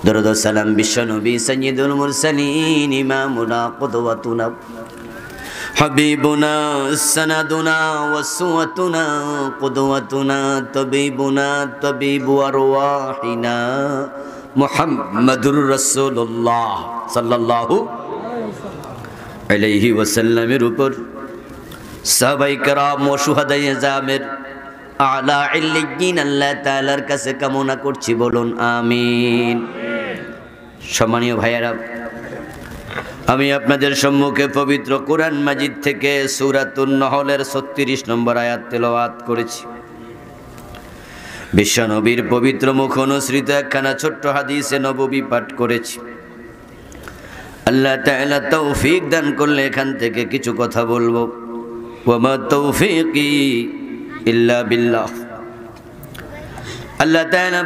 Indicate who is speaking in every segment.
Speaker 1: দরুদ ও সালাম বিশ্ব নবী সাইয়্যিদুল মুরসালিন ইমামুনা কুদওয়াতুনা হাবিবুনা সানাদুনা ওয়াসওয়াতুনা কুদওয়াতুনা তাবিবুনা তাবিবু আরওয়াহিনা মুহাম্মাদুর রাসূলুল্লাহ সাল্লাল্লাহু আলাইহি ওয়াসাল্লামের উপর সাহাবায়ে কেরাম ও শুহাদায়ে জামের আলা ইল্লিয়িন আল্লাহ তাআলার কাছে কামনা করছি, বলুন আমিন। সম্মানীয় ভাইয়েরা, আমি আপনাদের সম্মুখে পবিত্র কোরআন মাজিদ থেকে সূরাতুন নহলের ৩৬ নম্বর আয়াত তেলাওয়াত করেছি। বিশ্বনবীর পবিত্র মুখ অনুসৃত একখানা ছোট্ট হাদিসে নববী পাঠ করেছি। আল্লাহ তাআলা তৌফিক দান করলে এখান থেকে কিছু কথা বলবো। ওয়া মা তৌফিকি ইল্লা বিল্লাহ। আল্লাহ তাআলা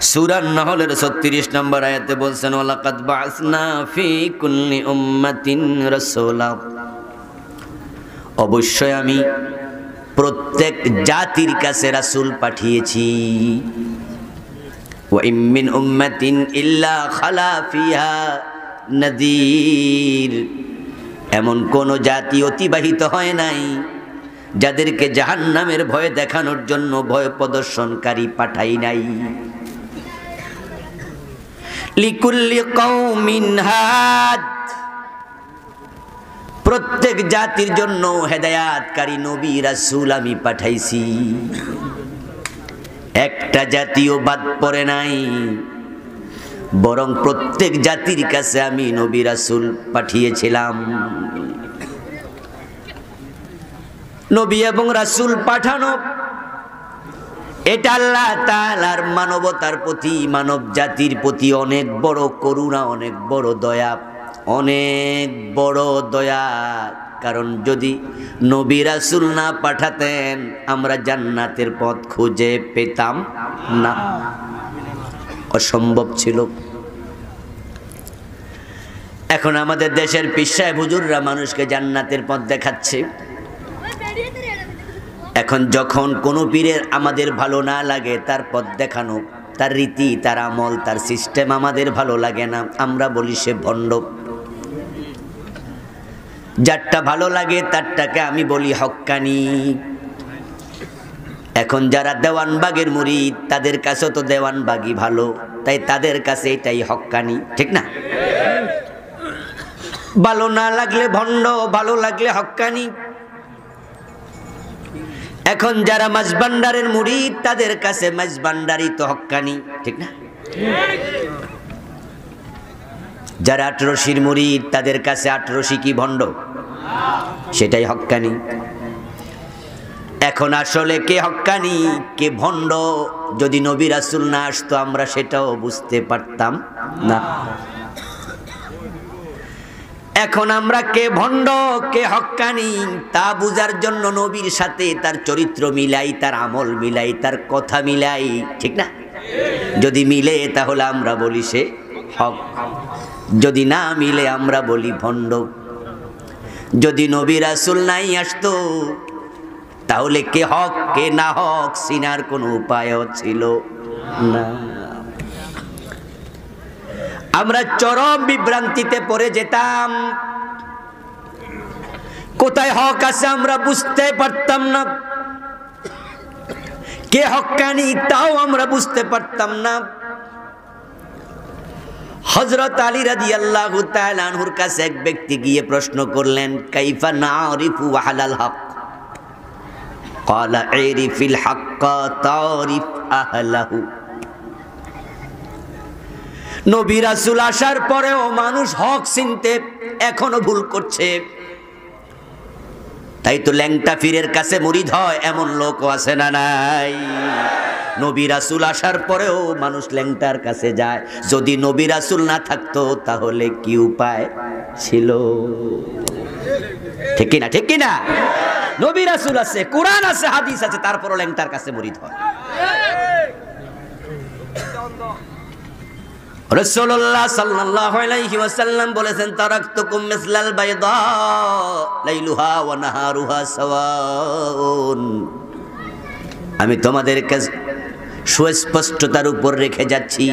Speaker 1: সূরা নহলের ৩৬ নম্বর আয়াতে বলছেন, ওয়ালাকাদ বা'আসনা ফি কুল্লি উম্মাতিন রাসূলা। অবশ্যই আমি প্রত্যেক জাতির কাছে রাসূল পাঠিয়েছি। ওয়া ইম মিন উম্মাতিন ইল্লা খালা ফিহা নাযীর। এমন কোন জাতি অতিবাহিত হয় নাই যাদেরকে জাহান্নামের ভয় দেখানোর জন্য ভয় প্রদর্শনকারী পাঠাই নাই। লিকুল্লি কওমিন হাদ। প্রত্যেক জাতির জন্য হেদায়াতকারী নবী রাসূল আমি পাঠাইছি। একটা জাতিও বাদ পড়ে নাই, বরং প্রত্যেক জাতির কাছে আমি নবী রাসূল পাঠিয়েছিলাম। নবী এবং রাসূল পাঠানো এটা আল্লাহ তাআলার মানবতার প্রতি, মানব জাতির প্রতি অনেক বড় করুণা, অনেক বড় দয়া, অনেক বড় দয়া। কারণ যদি নবী রাসূল না পাঠাতেন আমরা জান্নাতের পথ খুঁজে পেতাম না, অসম্ভব ছিল। এখন আমাদের দেশের পীর সাহেব হুজুররা মানুষকে জান্নাতের পথ দেখাচ্ছে। এখন যখন কোনো পীরের আমাদের ভালো না লাগে, তার পথ দেখানো, তার রীতি, তার আমল, তার সিস্টেম আমাদের ভালো লাগে না, আমরা বলি সে ভণ্ড। যারটা ভালো লাগে তারটাকে আমি বলি হক্কানি। এখন যারা দেওয়ানবাগের মুরিদ তাদের কাছে তো দেওয়ানবাগই ভালো, তাই তাদের কাছে এটাই হক্কানি, ঠিক না? ভালো না লাগলে ভণ্ড, ভালো লাগলে হক্কানি। এখন যারা মাঝবান্ডারের মুরিদ তাদের কাছে মাঝবান্ডারি তো হক্কানি, ঠিক না? যারা আটরশির মুরিদ তাদের কাছে আটরশি কি ভণ্ড? সেটাই হক্কানি। এখন আসলে কে হক্কানি কে ভণ্ড যদি নবী রাসূল না আসতো আমরা সেটাও বুঝতে পারতাম না। এখন আমরা কে ভণ্ড কে হক্কানি তা বুঝার জন্য নবীর সাথে তার চরিত্র মিলাই, তার আমল মিলাই, তার কথা মিলাই, ঠিক না? যদি মিলে তাহলে আমরা বলি সে হক, যদি না মিলে আমরা বলি ভণ্ড। যদি নবী রাসূল নাই আসতো তাহলে কে হক কে না হক চিনার কোনো উপায়ও ছিল না। আমরা চরম বিভ্রান্তিতে পড়ে যেতাম। কোথায় হক আছে আমরা বুঝতে পারতাম না, কে হক্কানি তাও আমরা বুঝতে পারতাম না। হযরত আলী রাদিয়াল্লাহু তাআলা আনহুর কাছে এক ব্যক্তি গিয়ে প্রশ্ন করলেন, কাইফা নারিফু আহলাল হক? ক্বালা আরিফিল হাক্কা তারিফ আহলাহু। নবী রাসূল আসার পরেও মানুষ হক চিনতে এখনো ভুল করছে। তাই তো ল্যাংটা পীরের কাছে মুরিদ হয় এমন লোকও আছে না নাই? নবী রাসূল আসার পরেও মানুষ ল্যাংটার কাছে যায়। যদি নবী রাসূল না থাকতো তাহলে কি উপায় ছিল? ঠিক কি না? ঠিক কি না? নবী রাসূল আছে, কোরআন আছে, হাদিস আছে, তারপরও ল্যাংটার কাছে মুরিদ হয়। রাসূলুল্লাহ সাল্লাল্লাহু আলাইহি ওয়াসাল্লাম বলেছেন, তারাকতুকুম মিসলাল বাইদা লাইলুহা ওয়া নাহারুহা সাওয়াউন। আমি তোমাদের কাছে সুস্পষ্টতার উপর রেখে যাচ্ছি,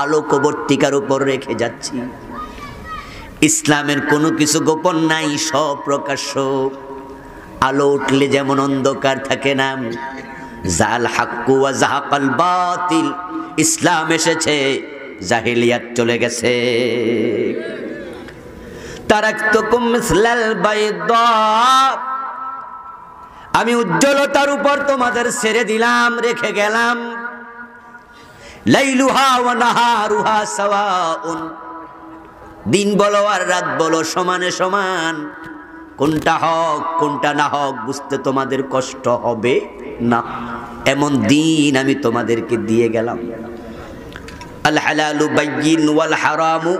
Speaker 1: আলোকবর্তিকার উপর রেখে যাচ্ছি। ইসলামের কোনো কিছু গোপন নাই, সব প্রকাশ্য। আলো উঠলে যেমন অন্ধকার থাকে না, জাল হাক্কু ওয়া জাহাকাল বাতিল, ইসলাম এসেছে, জাহেলিয়াত চলে গেছে। তারাকতুকুম মিসলাল বাইদা, আমি উজ্জ্বলতার উপর তোমাদের ছেড়ে দিলাম, রেখে গেলাম। লাইলুহা ওয়া নাহারুহা সাওয়াউন, দিন বলো আর রাত বলো সমানে সমান। কোনটা হক কোনটা না হক বুঝতে তোমাদের কষ্ট হবে না, এমন দিন আমি তোমাদেরকে দিয়ে গেলাম। আল হালালু বাইয়িন ওয়াল হারামু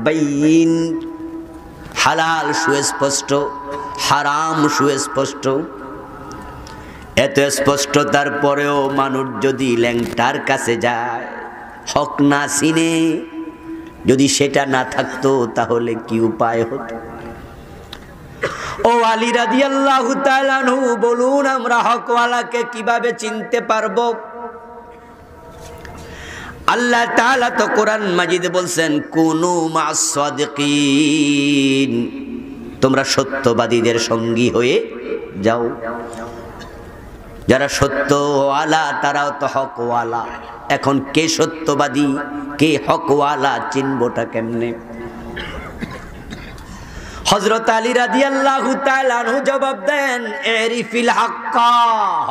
Speaker 1: বাইয়িন, হালাল সুস্পষ্ট, হারাম সুস্পষ্ট। এত স্পষ্টতার পরেও মানুষ যদি ল্যাংটার কাছে যায়, হক না চিনে, যদি সেটা না থাকতো তাহলে কি উপায় হতো? ও আলী রাদিয়াল্লাহু তাআলা আনহু বলুন, আমরা হকওয়ালাকে কিভাবে চিনতে পারবো? আল্লাহ তাআলা তো কোরআন মাজিদে বলছেন, কুনু মা'আস সাদিকিন, তোমরা সত্যবাদীদের সঙ্গী হয়ে যাও। যারা সত্যওয়ালা তারাও তো হকওয়ালা। এখন কে সত্যবাদী কে হকওয়ালা চিনবটা কেমনে? হযরত আলী রাদিয়াল্লাহু তাআলা আনহু জবাব দেন, এরিফিল হাক্কা,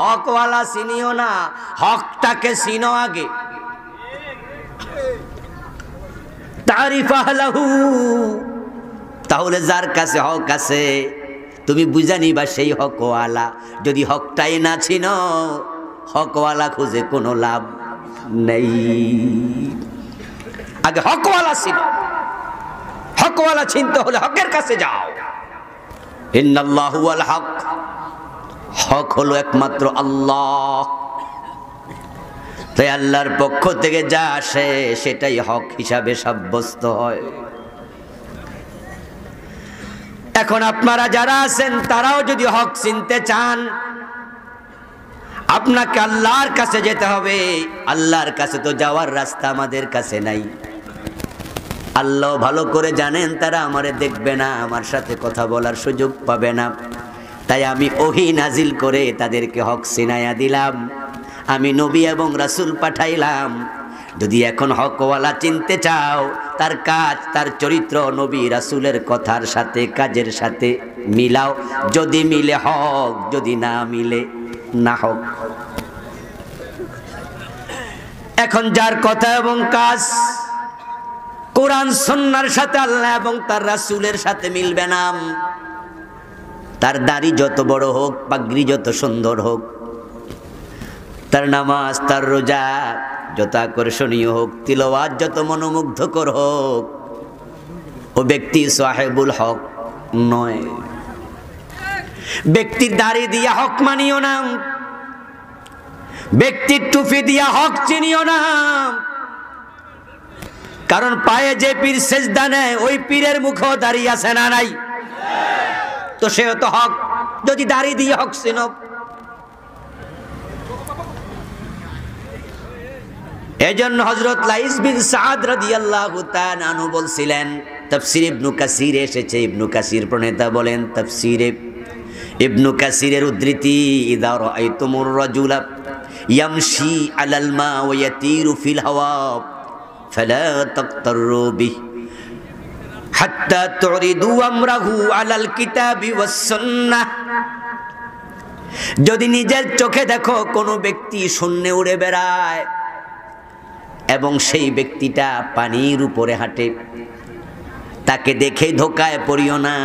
Speaker 1: হকওয়ালা চিনিও না, হকটাকে চিনো আগে। তারিফ আহলাহু, তাহলে যার কাছে হক আছে তুমি বুঝা নিবা সেই হকওয়ালা। যদি হকটাই না চিনো, হকওয়ালা খুঁজে কোনো লাভ নেই। আগে হকওয়ালা চিনো, হকওয়ালা চিনতে হলে হকের কাছে যাও। ইন্নাল্লাহু ওয়াল হক, হক হলো একমাত্র আল্লাহ। তাই আল্লাহর পক্ষ থেকে যা আসে সেটাই হক হিসাবে সাব্যস্ত হয়। এখন আপনারা যারা আছেন তারাও যদি হক চিনতে চান, আপনাকে আল্লাহর কাছে যেতে হবে। আল্লাহর কাছে তো যাওয়ার রাস্তা আমাদের কাছে নাই। আল্লাহ ভালো করে জানেন তারা আমারে দেখবে না, আমার সাথে কথা বলার সুযোগ পাবে না। তাই আমি ওহী নাজিল করে তাদেরকে হক চিনাইয়া দিলাম। আমি নবী এবং রাসূল পাঠাইলাম। যদি এখন হকওয়ালা চিনতে চাও, তার কাজ তার চরিত্র নবী রাসূলের কথার সাথে কাজের সাথে মিলাও। যদি মিলে হক, যদি না মিলে না হক। এখন যার কথা এবং কাজ কোরআন সুন্নাহর সাথে, আল্লাহ এবং তার রাসূলের সাথে মিলবে না, তার দাড়ি যত বড় হোক, পাগড়ি যত সুন্দর হোক, তার নামাজ তার রোজা যত আকর্ষণীয় হোক, তিলাওয়াত যত মনোমুগ্ধকর হোক, ও ব্যক্তি সাহেবুল হক নয়। ব্যক্তির দাড়ি দিয়া হক মানিও না, ব্যক্তির টুপি দিয়া হক চিনিও না। কারণ পায়ে যে পীর সেজদা নেয় ওই পীরের মুখেও দাড়ি আছে না নাই? তো সে তো হক, যদি দাড়ি দিয়ে হক চিনো। এজন্য হযরত লাইস বিন সাদ রাদিয়াল্লাহু তাআলা আনহু বলছিলেন, তাফসীর ইবনে কাসির এসেছে, ইবনে কাসির প্রণেতা বলেন, তাফসীরে ইবনে কাসিরের উদ্ধৃতি, ইযা রাআইতুমুর রাজুলা ইয়ামশি আলাল মা ওয়া ইয়াতিরু ফিল হাওয়া ফালা তাকতারু বিহি হাত্তা তুরিদু আমরাহু আলাল কিতাবি ওয়াস সুন্নাহ। যদি নিজের চোখে দেখো কোনো ব্যক্তি শূন্যে উড়ে বেড়ায় এবং সেই ব্যক্তিটা পানির উপরে হাঁটে, তাকে দেখে ধোকায় পড়িও না।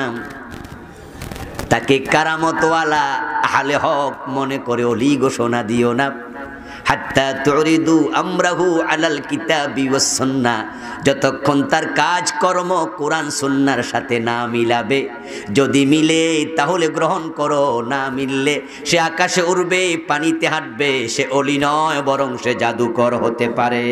Speaker 1: তাকে কারামতওয়ালা আহলে হক মনে করে ওলি ঘোষণা দিও না। হাত্তা তুরিদু আমরাহু আলাল কিতাবি ওয়াস সুন্নাহ, যতক্ষণ তার কাজ কর্ম কোরআন সুন্নাহর সাথে না মিলাবে। যদি মিলে তাহলে গ্রহণ করো, না মিললে সে আকাশে উড়বে, পানিতে হাঁটবে, সে ওলি নয় বরং সে জাদুকর হতে পারে।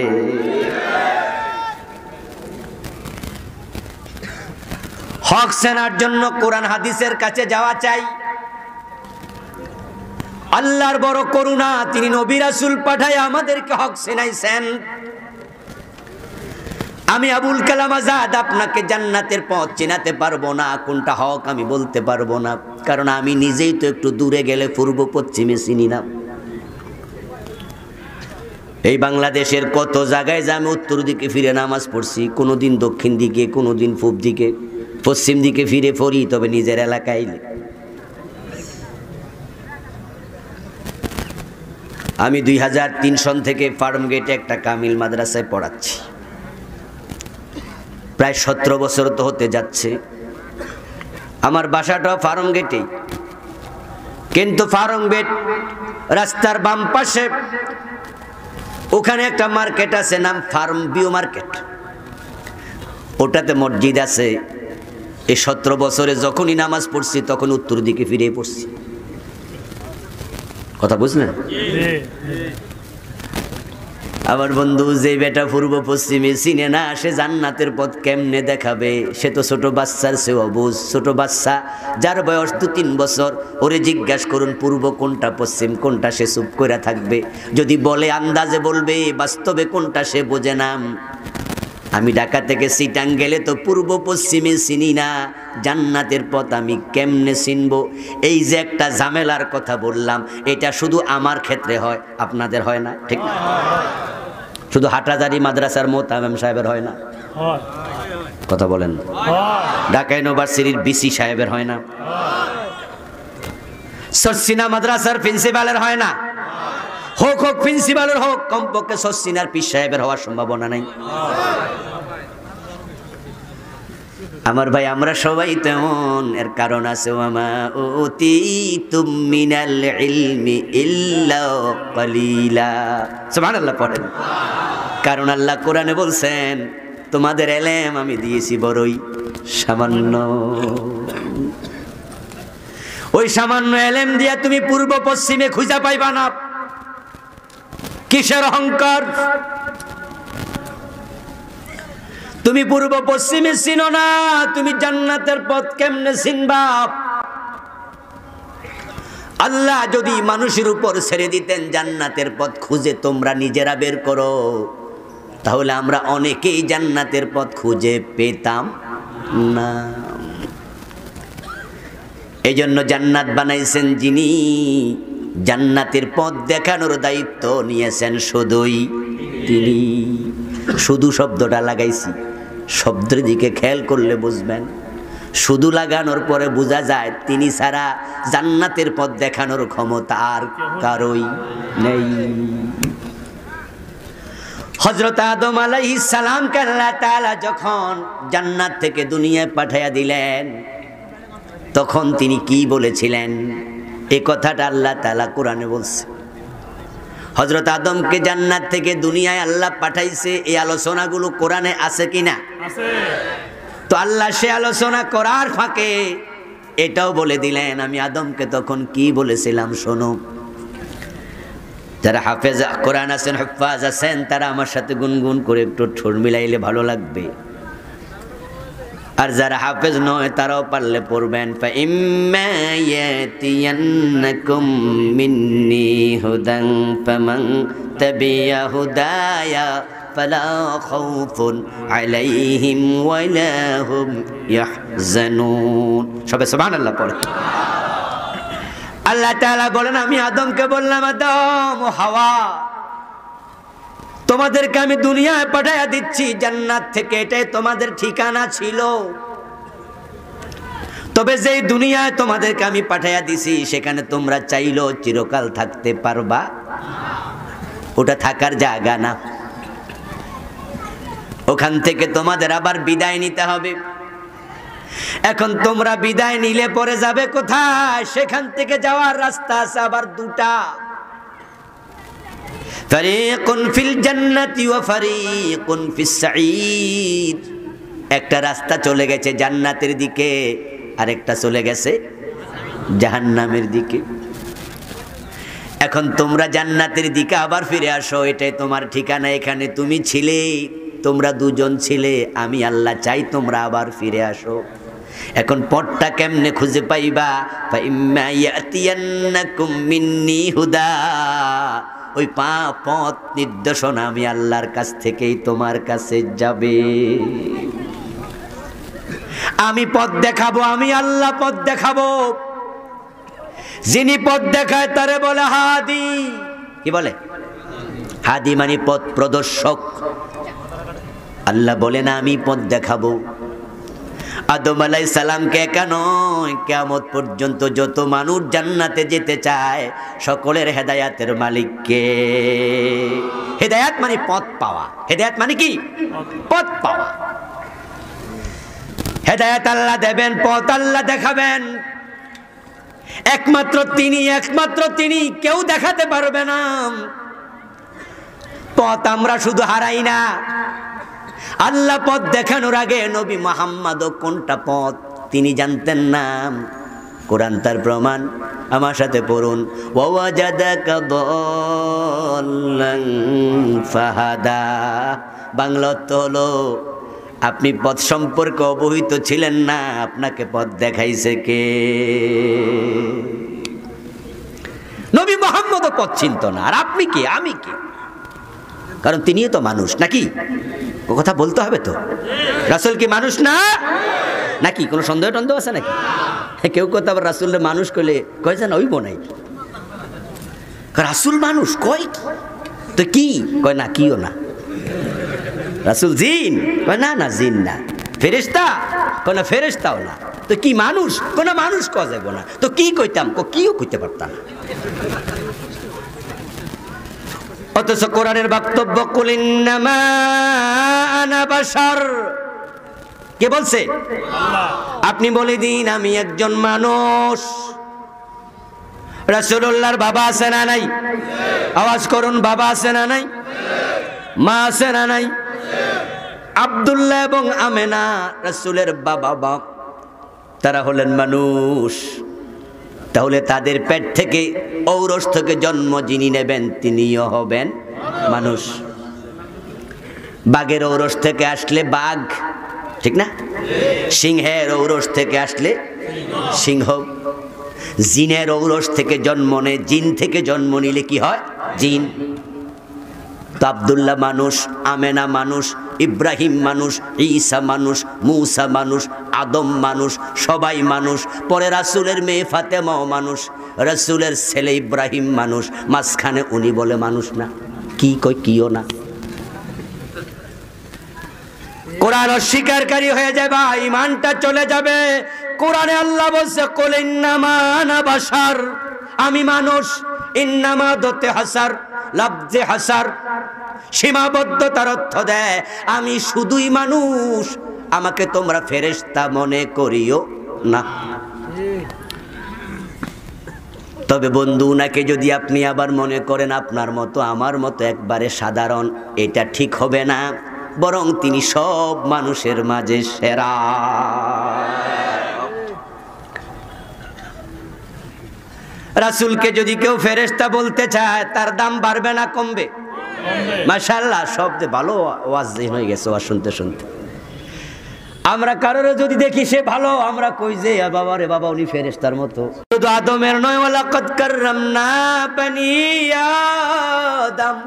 Speaker 1: হক চেনার জন্য কোরআন হাদিসের কাছে যাওয়া চাই। আল্লাহর বড় করুণা, তিনি নবী রাসূল পাঠায় আমাদেরকে হক চেনাইছেন। আমি আবুল কালাম আজাদ আপনাকে জান্নাতের পথ চেনাতে পারবো না, কোনটা হক আমি বলতে পারবো না, কারণ আমি নিজেই তো একটু দূরে গেলে পূর্ব পশ্চিমে চিনি না। এই বাংলাদেশের কত জায়গায় যে আমি উত্তর দিকে ফিরে নামাজ পড়ছি, কোনোদিন দক্ষিণ দিকে, কোনোদিন পূব দিকে, পশ্চিম দিকে ফিরে পড়ি, তবে নিজের এলাকায়। আমি 2003 সন থেকে ফার্ম গেটে একটা কামিল মাদ্রাসায় পড়াচ্ছি, প্রায় 17 বছর তো হতে যাচ্ছে। আমার বাসাটাও ফার্ম গেটেই, কিন্তু ফার্ম গেট রাস্তার বাম পাশে ওখানে একটা মার্কেট আছে, নাম ফার্ম ভিউ মার্কেট, ওটাতে মসজিদ আছে। এই 17 বছরে যখনই নামাজ পড়ছি তখন উত্তর দিকে ফিরে পড়ছি। কথা বুঝলেন? আমার বন্ধু যে বেটা পূর্ব পশ্চিমে চিনে না, সে জান্নাতের পথ কেমনে দেখাবে? সে তো ছোট বাচ্চার সে অবুঝ। ছোট বাচ্চা যার বয়স 2-3 বছর, ওরে জিজ্ঞাসা করুন পূর্ব কোনটা পশ্চিম কোনটা, সে চুপ করে থাকবে। যদি বলে আন্দাজে বলবে, বাস্তবে কোনটা সে বোঝে না। আমি ঢাকা থেকে চিটাং গেলে তো পূর্ব পশ্চিমে চিনি না, জান্নাতের পথ আমি কেমনে চিনব? এই যে একটা ঝামেলার কথা বললাম, এটা শুধু আমার ক্ষেত্রে হয়, আপনাদের হয় না, ঠিক না? শুধু হাটাজারি মাদ্রাসার মোতামিম সাহেবের হয় না? কথা বলেন। ঢাকা ইউনিভার্সিটির বিসি সাহেবের হয় না? সরসিনা মাদ্রাসার প্রিন্সিপালের হয় না? হোক প্রিন্সিপালের হোক, কমপক্ষে সরসিনার পীর সাহেবের হওয়ার সম্ভাবনা নাই। আমার ভাই, আমরা সবাই তেমন। এর কারণ আছে, ওয়ামা উতীতুম মিনাল ইলমি ইল্লা কালিলা। সুবহানাল্লাহ পড়েন। কারণ আল্লাহ কোরআনে বলছেন, তোমাদের ইলম আমি দিয়েছি বড়ই সামান্য। ওই সামান্য ইলম দিয়া তুমি পূর্ব পশ্চিমে খুঁজে পাইবা না। কিসের অহংকার? তুমি পূর্ব পশ্চিমে চিনো না, তুমি জান্নাতের পথ কেমনে চিনবা? আল্লাহ যদি মানুষের উপর ছেড়ে দিতেন জান্নাতের পথ খুঁজে তোমরা নিজেরা বের করো, তাহলে আমরা অনেকেই জান্নাতের পথ খুঁজে পেতাম না। এই জন্য জান্নাত বানাইছেন যিনি, জান্নাতের পথ দেখানোর দায়িত্ব নিয়েছেন শুধুই তিনি। শুধু শব্দটা লাগাইছি, শব্দের দিকে খেয়াল করলে বুঝবেন। শুধু লাগানোর পরে বোঝা যায় তিনি ছাড়া জান্নাতের পথ দেখানোর ক্ষমতা আর কারোই নেই। হযরত আদম আলাইহিস সালামকে আল্লাহ তাআলা যখন জান্নাত থেকে দুনিয়ায় পাঠাইয়া দিলেন, তখন তিনি কি বলেছিলেন? এই কথাটা আল্লাহ তাআলা কোরআনে বলছে। হযরত আদমকে জান্নাত থেকে দুনিয়ায় আল্লাহ পাঠাইছে, এই আলোচনাগুলো কোরআনে আছে কিনা? আছে। তো আল্লাহ সে আলোচনা করার ফাঁকে এটাও বলে দিলেন, আমি আদমকে তখন কি বলেছিলাম শোনো। যারা হাফেজ কোরআন আছেন, হুফাজ আছেন, তারা আমার সাথে গুনগুন করে একটু ঠোঁট মিলাইলে ভালো লাগবে। আর যারা হাফেজ নয় তারাও পারলে পড়বেন। ফাইম্মা ইয়াতিয়ান্নাকুম মিন্নি হুদান ফামান তাবিয়া হুদায়া ফালা খাউফুন আলাইহিম ওয়ালা হুম ইয়াহজানুন। সবাই সুবহানাল্লাহ পড়ে। আল্লাহ তাআলা বলেন, আমি আদমকে বললাম, আদম ও হাওয়া, তোমাদেরকে আমি দুনিয়ায় পাঠাইয়া দিচ্ছি জান্নাত থেকে, এটাই তোমাদের ঠিকানা ছিল। তবে যেই দুনিয়ায় তোমাদেরকে আমি পাঠাইয়া দিছি, সেখানে তোমরা চাইলেও চিরকাল থাকতে পারবা? ওটা থাকার জায়গা না। ওখান থেকে তোমাদের আবার বিদায় নিতে হবে। এখন তোমরা বিদায় নিলে পরে যাবে কোথায়? সেখান থেকে যাওয়ার রাস্তা আছে আবার দুটা। ফারিকুন ফিল জান্নাতি ওয়া ফারিকুন ফিস সাঈদ। একটা রাস্তা চলে গেছে জান্নাতের দিকে, আর একটা চলে গেছে জাহান্নামের দিকে। এখন তোমরা জান্নাতের দিকে আবার ফিরে আসো, এটাই তোমার ঠিকানা। এখানে তুমি ছিলে, তোমরা দুজন ছিলে, আমি আল্লাহ চাই তোমরা আবার ফিরে আসো। এখন পথটা কেমনে খুঁজে পাইবা? ফাইম্মা ইয়াতিয়ান্নাকুম মিন্নি হুদা ওই পথ নির্দেশনা আমি আল্লাহর কাছ থেকেই তোমার কাছে যাবে। আমি পথ দেখাবো, আমি আল্লাহ পথ দেখাবো। যিনি পথ দেখায় তারে বলে হাদি। কি বলে? হাদি মানে পথ প্রদর্শক। আল্লাহ বলে না আমি পথ দেখাবো। আদম আলাইহিস সালামকে একা নয়, কিয়ামত পর্যন্ত যত মানুষ জান্নাতে যেতে চায় সকলের হেদায়াতের মালিক কে? হেদায়াত মানে পথ পাওয়া। হেদায়াত মানে কি? পথ পাওয়া। হেদায়াত আল্লাহ দেবেন, পথ আল্লাহ দেখাবেন। একমাত্র তিনি, কেউ দেখাতে পারবে না। পথ আমরা শুধু হারাই না, আল্লাহ পথ দেখানোর আগে নবী মুহাম্মদও কোনটা পথ তিনি জানতেন না। কোরআন তার প্রমাণ, আমার সাথে পড়ুন। ওয়াজাদাকা দাল্লান ফাহাদা। বাংলা অর্থ হলো আপনি পথ সম্পর্কে অবহিত ছিলেন না, আপনাকে পথ দেখাইছে কে? নবী মুহাম্মদও পথ চিনত না, আর আপনি কি আমি কি? কারণ তিনিও তো মানুষ নাকি? ও কথা বলতে হবে তো। রাসূল কি মানুষ না নাকি? কোনো সন্দেহ টন্দেহ আছে নাকি? কেউ কথা আবার রাসূলের মানুষ কইলে কয় যেন ওই বনাই রাসূল মানুষ কয় তো কি কয় না, কিও না। রাসূল জিন কয় না, না জিন না। ফেরেশতা কয় না, ফেরেশতাও না। তো কি মানুষ? কোন মানুষ কয় যাবে না। তো কি কইতাম? কিও কইতে পারতাম না। অথচ কোরআনের বক্তব্য কুল ইন্নামা আনা বাশার। কে বলছে? আল্লাহ। আপনি বলে দিন আমি একজন মানুষ। রাসূলুল্লাহর বাবা আছে না নাই? আওয়াজ করুন, বাবা আছে না নাই? মা আছে না নাই? আব্দুল্লাহ এবং আমেনা রাসূলের বাবা, তারা হলেন মানুষ। তাহলে তাদের পেট থেকে ঔরস থেকে জন্ম যিনি নেবেন তিনিও হবেন মানুষ। বাঘের ঔরস থেকে আসলে বাঘ, ঠিক না? সিংহের ঔরস থেকে আসলে সিংহ। জিনের ঔরস থেকে জন্ম নেয়, জিন থেকে জন্ম নিলে কি হয়? জিন। তো আব্দুল্লাহ মানুষ, আমেনা মানুষ, ইব্রাহিম মানুষ, ঈসা মানুষ, মূসা মানুষ, আদম মানুষ, সবাই মানুষ। পরে রাসূলের মেয়ে ফাতেমাও মানুষ, রাসূলের ছেলে ইব্রাহিম মানুষ, মাঝখানে উনি বলে মানুষ না। কি কই? কিও না। কোরআন অস্বীকারী হয়ে যাবে, ঈমানটা চলে যাবে। কোরআনে আল্লাহ বলছে কুল ইন্নামা আনা বাশার, আমি মানুষ। ইন্নামা দতে হাসার, লফজে হাসার সীমাবদ্ধতার অর্থ দেয় আমি শুধুই মানুষ, আমাকে তোমরা ফেরেশতা মনে করিও না। তবে বন্ধু, নাকি যদি আপনি আবার মনে করেন আপনার মতো আমার মতো একবারে সাধারণ, এটা ঠিক হবে না। বরং তিনি সব মানুষের মাঝে সেরা। রাসূলকে যদি কেউ ফেরেশতা বলতে চায় তার দাম বাড়বে না কমবে? মাশাআল্লাহ, শব্দে ভালো ওয়াজ হয়ে গেছে। ওয়াজ শুনতে শুনতে আমরা কারোর যদি দেখি সে ভালো, আমরা কই যে বাবা রে বাবা উনি ফেরেশতার মতো। শুধু আদমের নয়, ওয়ালাকাদ কাররামনা বানি আদম।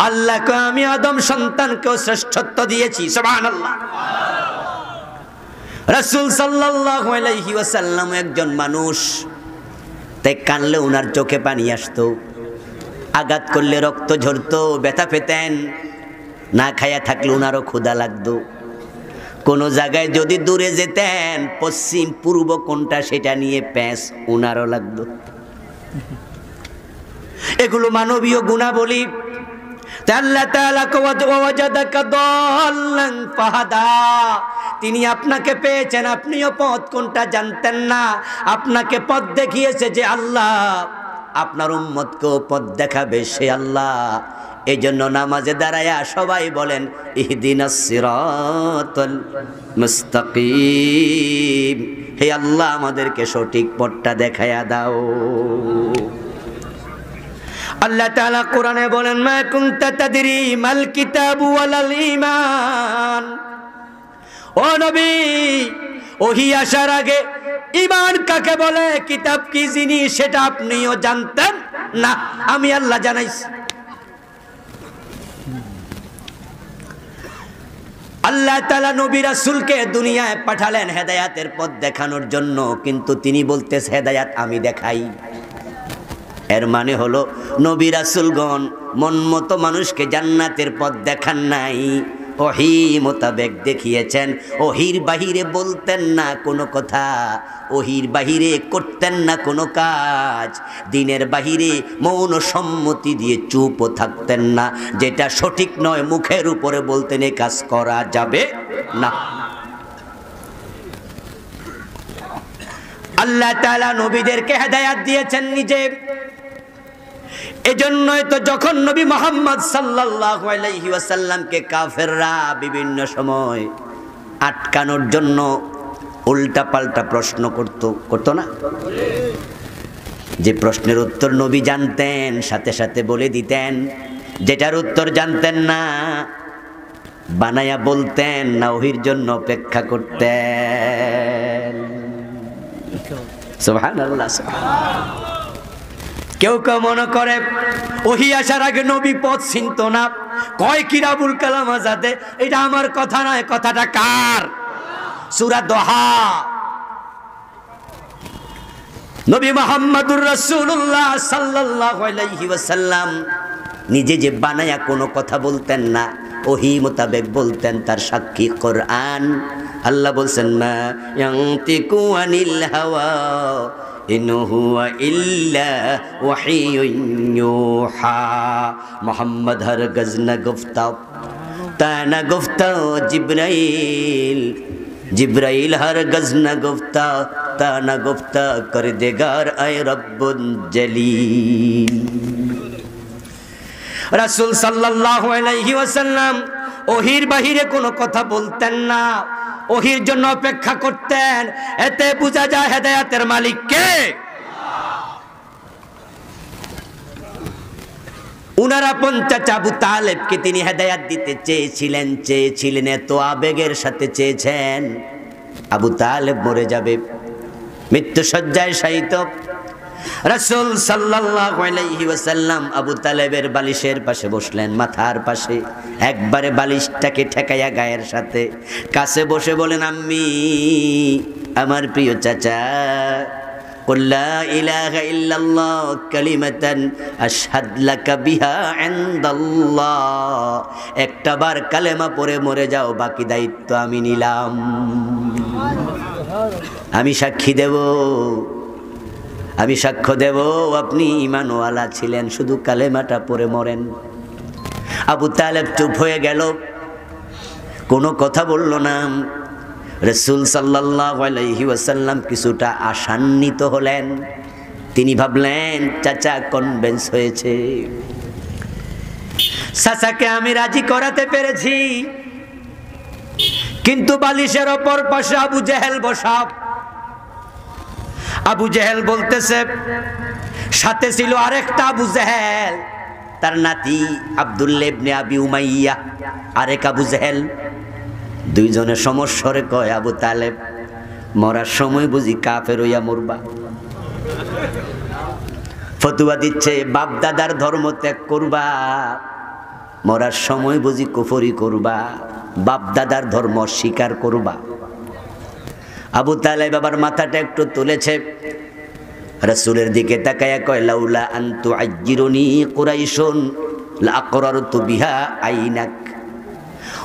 Speaker 1: আল্লাহকে আমি আদম সন্তানকেও শ্রেষ্ঠত্ব দিয়েছি। সুবহানাল্লাহ। রাসূল সাল্লাল্লাহু আলাইহি ওয়াসাল্লাম একজন মানুষ, তাই কানলে ওনার চোখে পানি আসতো, আঘাত করলে রক্ত ঝরতো, ব্যথা পেতেন। না খায়া থাকলে ওনারও ক্ষুধা লাগতো। কোনো জায়গায় যদি দূরে যেতেন, পশ্চিম পূর্ব কোনটা সেটা নিয়ে প্যাঁচ ওনারও লাগতো। এগুলো মানবীয় গুণাবলী। আল্লাহ তাআলা ওয়াজাদাকা দাল্লান ফাহাদা, তিনি আপনাকে পেয়েছেন, আপনিও পথ কোনটা জানতেন না, আপনাকে পথ দেখিয়েছে যে আল্লাহ। আপনার উম্মতকেও পথ দেখাবে সে আল্লাহ। এই জন্য নামাজে দাঁড়ায়া সবাই বলেন ইহদিনাস সিরাতাল মুস্তাকিম, হে আল্লাহ আমাদেরকে সঠিক পথটা দেখায়া দাও। আল্লাহ তাআলা কোরআনে বলেন মা কুনতা তাদরি মাল কিতাবু ওয়ালাল ঈমান। ও নবী, ওহী আসার আগে ঈমান কাকে বলে, কিতাব কি জিনিস সেটা আপনিও জানতেন না, আমি আল্লাহ জানাইছি। আল্লাহ তাআলা নবী রাসূলকে দুনিয়ায় পাঠালেন হেদায়েতের পথ দেখানোর জন্য, কিন্তু তিনি বলতেছে হেদায়েত আমি দেখাই। এর মানে হলো নবী রাসূলগণ মন মতো মানুষকে জান্নাতের পথ দেখান নাই, ওহী মোতাবেক দেখিয়েছেন। ওহীর বাহিরে বলতেন না কোনো কথা, ওহীর বাহিরে করতেন না কোনো কাজ, দিনের বাহিরে মৌন সম্মতি দিয়ে চুপও থাকতেন না। যেটা সঠিক নয় মুখের উপরে বলতেন এ কাজ করা যাবে না। আল্লাহ তাআলা নবীদেরকে হেদায়েত দিয়েছেন নিজে। এজন্যই তো যখন নবী মুহাম্মদ সাল্লাল্লাহু আলাইহি ওয়াসাল্লামকে কাফেররা বিভিন্ন সময় আটকানোর জন্য উল্টা পাল্টা প্রশ্ন করতো না, যে প্রশ্নের উত্তর নবী জানতেন সাথে সাথে বলে দিতেন, যেটার উত্তর জানতেন না বানায়া বলতেন না, ওহির জন্য অপেক্ষা করতেন। সুবহানাল্লাহ। কেউ কেউ মনে করে ওহী আসার আগে নবী পথ চিনত না, কয় কি আবুল কালাম আজাদে, এটা আমার কথা নয়, কথাটা কার? সূরা দোহা। নবী মুহাম্মদুর রাসূলুল্লাহ সাল্লাল্লাহু আলাইহি ওয়াসাল্লাম নিজে যে বানায়া কোনো কথা বলতেন না, ওহী মোতাবেক বলতেন, তার সাক্ষী কোরআন। আল্লাহ বলছেন মা ইয়ানতিকু আনিল হাওয়া ইন হুয়া ইল্লা ওয়াহিয়ুন ইউহা। মোহাম্মদ হরগজ না গুফতা, তা না গুফতা জিব্রাইল, জিব্রাইল হরগজ না গুফতা, তা না গুফতা কর দেগার আয় রব্বুল জলিল। রাসূল সাল্লাল্লাহু আলাইহি ওয়াসাল্লাম ওহীর বাহিরে কোনো কথা বলতেন না, ওহীর জন্য অপেক্ষা করতেন। এতে বোঝা যায় হেদায়েতের মালিক কে? উনারা পঞ্চাশ আবু তালেবকে তিনি হেদায়েত দিতে চেয়েছিলেন, এত আবেগের সাথে চেয়েছেন। আবু তালেব মরে যাবে, মৃত্যু শয্যায় শায়িত। রাসূল সাল্লাল্লাহু আলাইহি ওয়াসাল্লাম আবু তালেবের বালিশের পাশে বসলেন, মাথার পাশে, একবারে বালিশটাকে ঠেকাইয়া গায়ের সাথে কাছে বসে বলেন, আম্মি, আমার প্রিয় চাচা, কুল লা ইলাহা ইল্লাল্লাহ কালিমাতান আশহাদ লাকা বিহা ইনদাল্লাহ। একটা বার কালেমা পড়ে মরে যাও, বাকি দায়িত্ব আমি নিলাম, আমি সাক্ষী দেব, আমি সাক্ষ্য দেব আপনি ঈমানওয়ালা ছিলেন, শুধু কালেমাটা পড়ে মরেন। আবু তালেব চুপ হয়ে গেল, কোনো কথা বলল না। রাসূল সাল্লাল্লাহু আলাইহি ওয়াসাল্লাম কিছুটা আশান্বিত হলেন। তিনি ভাবলেন চাচা কনভিন্স হয়েছে, চাচাকে আমি রাজি করাতে পেরেছি। কিন্তু বালিশের অপর পাশে আবু জেহেল বসা। আবু জেহেল বলতেছে, সাথে ছিল আরেকটা আবু জেহেল, তার নাতি আব্দুল্লাহ ইবনে আবি উমাইয়া, আরেক আবু জেহেল। দুইজনে সমস্বরে কয়, আবু তালেব, মরার সময় বুঝি কাফের হইয়া মরবা? ফতুয়া দিচ্ছে বাপ দাদার ধর্ম ত্যাগ করবা, মরার সময় বুঝি কুফরি করবা, বাপ দাদার ধর্ম স্বীকার করবা? আবু তালেব আবার মাথাটা একটু তুলেছে, রাসূলের দিকে তাকায়া কয়, লাউলা আন তুআজ্জিরুনি কুরাইশুন লাআকরারতু বিহা আইনাক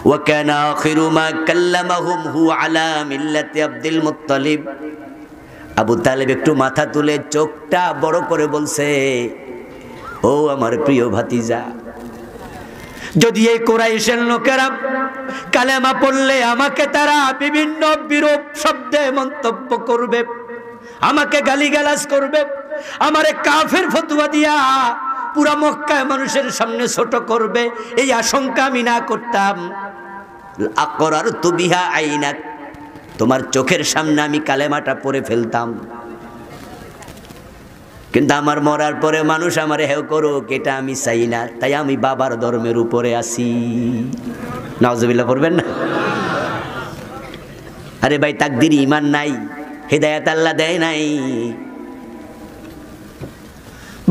Speaker 1: ওয়া কানা আখিরু মা কাল্লামাহুম হু আলা মিল্লাতি আব্দুল মুত্তালিব। আবু তালেব একটু মাথা তুলে চোখটা বড় করে বলছে, ও আমার প্রিয় ভাতিজা, যদি এই কুরাইশের লোকেরা কালেমা পড়লে আমাকে তারা বিভিন্ন বিরূপ শব্দে মন্তব্য করবে, আমাকে গালিগালাজ করবে, আমারে কাফের ফতোয়া দিয়া পুরা মক্কায় মানুষের সামনে ছোট করবে, এই আশঙ্কা আমি না করতাম। আকরারতু বিহা আইনাক, তোমার চোখের সামনে আমি কালেমাটা পড়ে ফেলতাম। কিন্তু আমার মরার পরে মানুষ আমারে হেও করুক, এটা আমি চাই না, তাই আমি বাবার ধর্মের উপরে আছি। নাউজুবিল্লাহ পড়বেন না? আরে ভাই, তাকদীর ঈমান নাই, হেদায়েত আল্লাহ দেয় নাই।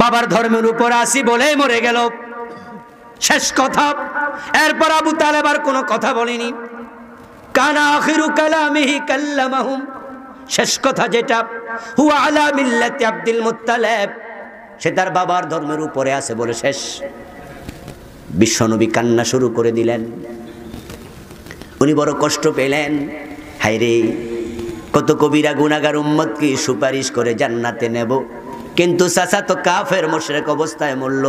Speaker 1: বাবার ধর্মের উপর আসি বলে মরে গেল, শেষ কথা। এরপর আবু তালেব আর কোনো কথা বলেনি। কানা আখিরু কালামিহি কাল্লামাহুম, শেষ কথা যেটা, হুয়া আলা মিল্লাতি আব্দুল মুত্তালিব, সে তার বাবার ধর্মের উপরে আছে বলে শেষ। বিশ্বনবী কান্না শুরু করে দিলেন। উনি বড় কষ্ট পেলেন। হায়রে, কত কবিরা গুনাহগার উম্মতকে সুপারিশ করে জান্নাতে নেব, কিন্তু চাচা তো কাফের মুশরিক অবস্থায় মরল,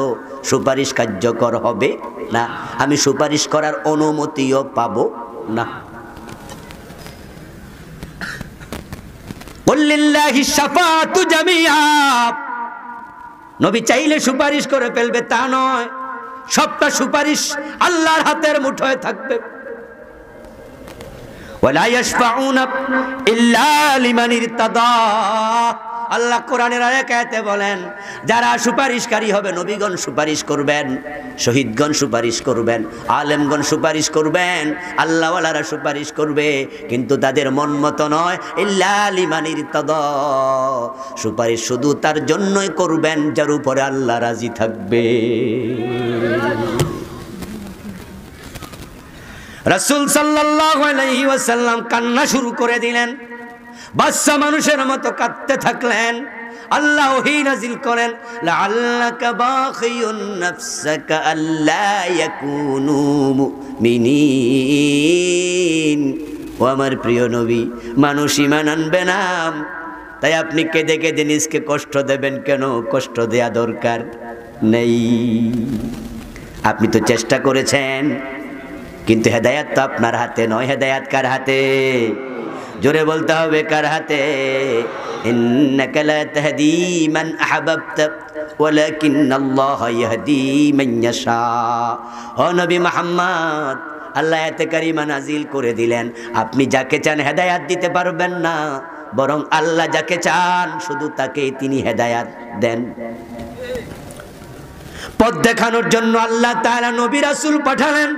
Speaker 1: সুপারিশ কার্যকর হবে না, আমি সুপারিশ করার অনুমতিও পাবো না। কুল্লিল্লাহি শাফাআতু জামিআ, নবী চাইলে সুপারিশ করে ফেলবে তা নয়, সবটা সুপারিশ আল্লাহর হাতের মুঠোয় থাকবে। ওয়ালা ইয়াশফাউনা ইল্লা লিমান ইরতাদা, আল্লাহ কোরআনের আয়াতে বলেন, যারা সুপারিশকারী হবে, নবীগণ সুপারিশ করবেন, শহীদগণ সুপারিশ করবেন, আলেমগণ সুপারিশ করবেন, আল্লাহওয়ালারা সুপারিশ করবে, কিন্তু তাদের মন মতো নয়। ইল্লা লিমান ইরতাদা, সুপারিশ শুধু তার জন্যই করবেন যার উপরে আল্লাহ রাজি থাকবে। রাসূল সাল্লাল্লাহু আলাইহি ওয়াসাল্লাম কান্না শুরু করে দিলেন, বাচ্চা মানুষের মতো কাঁদতে থাকলেন। আল্লাহ ওহী নাজিল করেন, লাআল্লাকা বাখিয়ুন নাফসাকা আল্লা ইয়াকুনু মুমিনিন। ও আমার প্রিয় নবী, মানুষ ঈমান আনবে না, তাই আপনি কেঁদে কেঁদে নিজকে কষ্ট দেবেন কেন? কষ্ট দেয়া দরকার নেই। আপনি তো চেষ্টা করেছেন, কিন্তু হেদায়েত তো আপনার হাতে নয়। হেদায়েত কার হাতে? জোরে বলতে হবে, কার হাতে? ইন্নাকা লা তাহদি মান আহবাবতা ওয়ালাকিন্নাল্লাহা ইয়াহদি মান ইয়াশা। ও নবী মুহাম্মদ, আল্লাহ আয়াতে কারিমা নাজিল করে দিলেন, আপনি যাকে চান হেদায়েত দিতে পারবেন না, বরং আল্লাহ যাকে চান শুধু তাকেই তিনি হেদায়েত দেন। পথ দেখানোর জন্য আল্লাহ তাআলা নবী রাসূল পাঠালেন।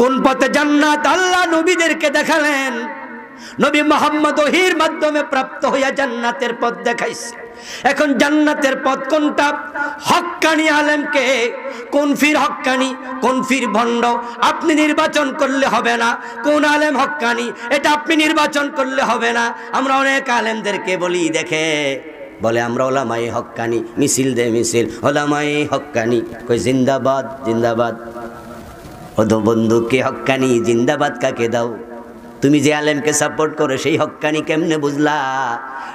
Speaker 1: কোন পথে জান্নাত আল্লাহ নবীদেরকে দেখালেন। নবী মুহাম্মদ ওহীর মাধ্যমে প্রাপ্ত হইয়া জান্নাতের পথ দেখাইছে। এখন জান্নাতের পথ কোনটা? হক্কানি আলেমকে, কোন ফির হক্কানি, কোন ফির ভণ্ড, আপনি নির্বাচন করলে হবে না। কোন আলেম হক্কানি এটা আপনি নির্বাচন করলে হবে না। আমরা অনেক আলেমদেরকে বলি, দেখে বলে আমরা ওলামায়ে হক্কানি, মিছিল দে মিছিল, ওলামায়ে হক্কানি, কই জিন্দাবাদ জিন্দাবাদ। ও তো বন্ধু, কে হক্কানি? জিন্দাবাদ কাকে দাও? তুমি যে আলেমকে সাপোর্ট করো সেই হক্কানি কেমনে বুঝলা?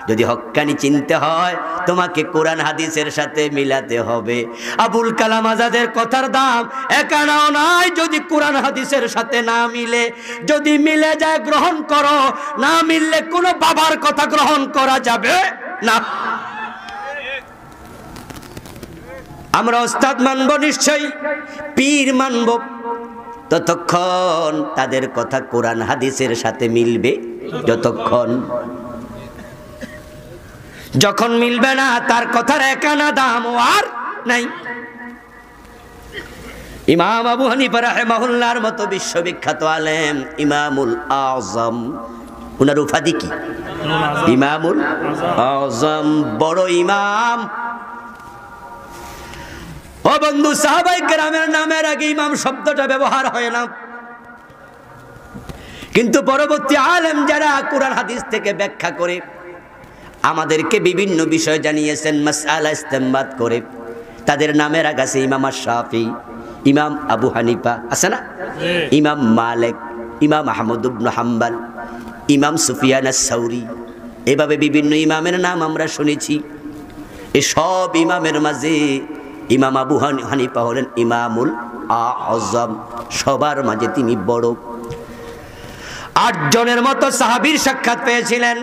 Speaker 1: যদি হক্কানি চিনতে হয় তোমাকে কোরআন হাদিসের সাথে মিলাতে হবে। আবুল কালাম আজাদের কথার দাম একানাও নাই যদি কোরআন হাদিসের সাথে না মিলে। যদি মিলে যায় গ্রহণ করো, না মিললে কোনো বাবার কথা গ্রহণ করা যাবে না। আমরা ওস্তাদ মানব নিশ্চয়ই, পীর মানব, ততক্ষণ তাদের কথা কোরআন হাদিসের সাথে মিলবে। যতক্ষণ, যখন মিলবে না তার কথার একানা দাম আর নাই। ইমাম আবু হানিফা রাহিমাহুল্লাহর মতো বিশ্ববিখ্যাত আলেম, ইমামুল আযম, উনার উপাধি কি? ইমামুল আযম, বড় ইমাম। ও বন্ধু, সাহাবায়ে কেরামের নামের আগে ইমাম শব্দটা ব্যবহার হয় না, কিন্তু পরবর্তী আলেম যারা কোরআন হাদিস থেকে ব্যাখ্যা করে আমাদেরকে বিভিন্ন বিষয় জানিয়েছেন, মাসআলা ইস্তেমবাত করে, তাদের নামের আগে আছে ইমাম শাফি, ইমাম আবু হানিফা, আছে না? ইমাম মালিক, ইমাম আহমদ ইবনে হাম্বল, ইমাম সুফিয়ান আস-সাউরি, এভাবে বিভিন্ন ইমামের নাম আমরা শুনেছি। এই সব ইমামের মাঝে ইমাম আবু হানিফা হলেন ইমামুল আযম, সবার মাঝে তিনি বড়। 8 জনের মতো সাহাবীর সাক্ষাৎ পেয়েছিলেন।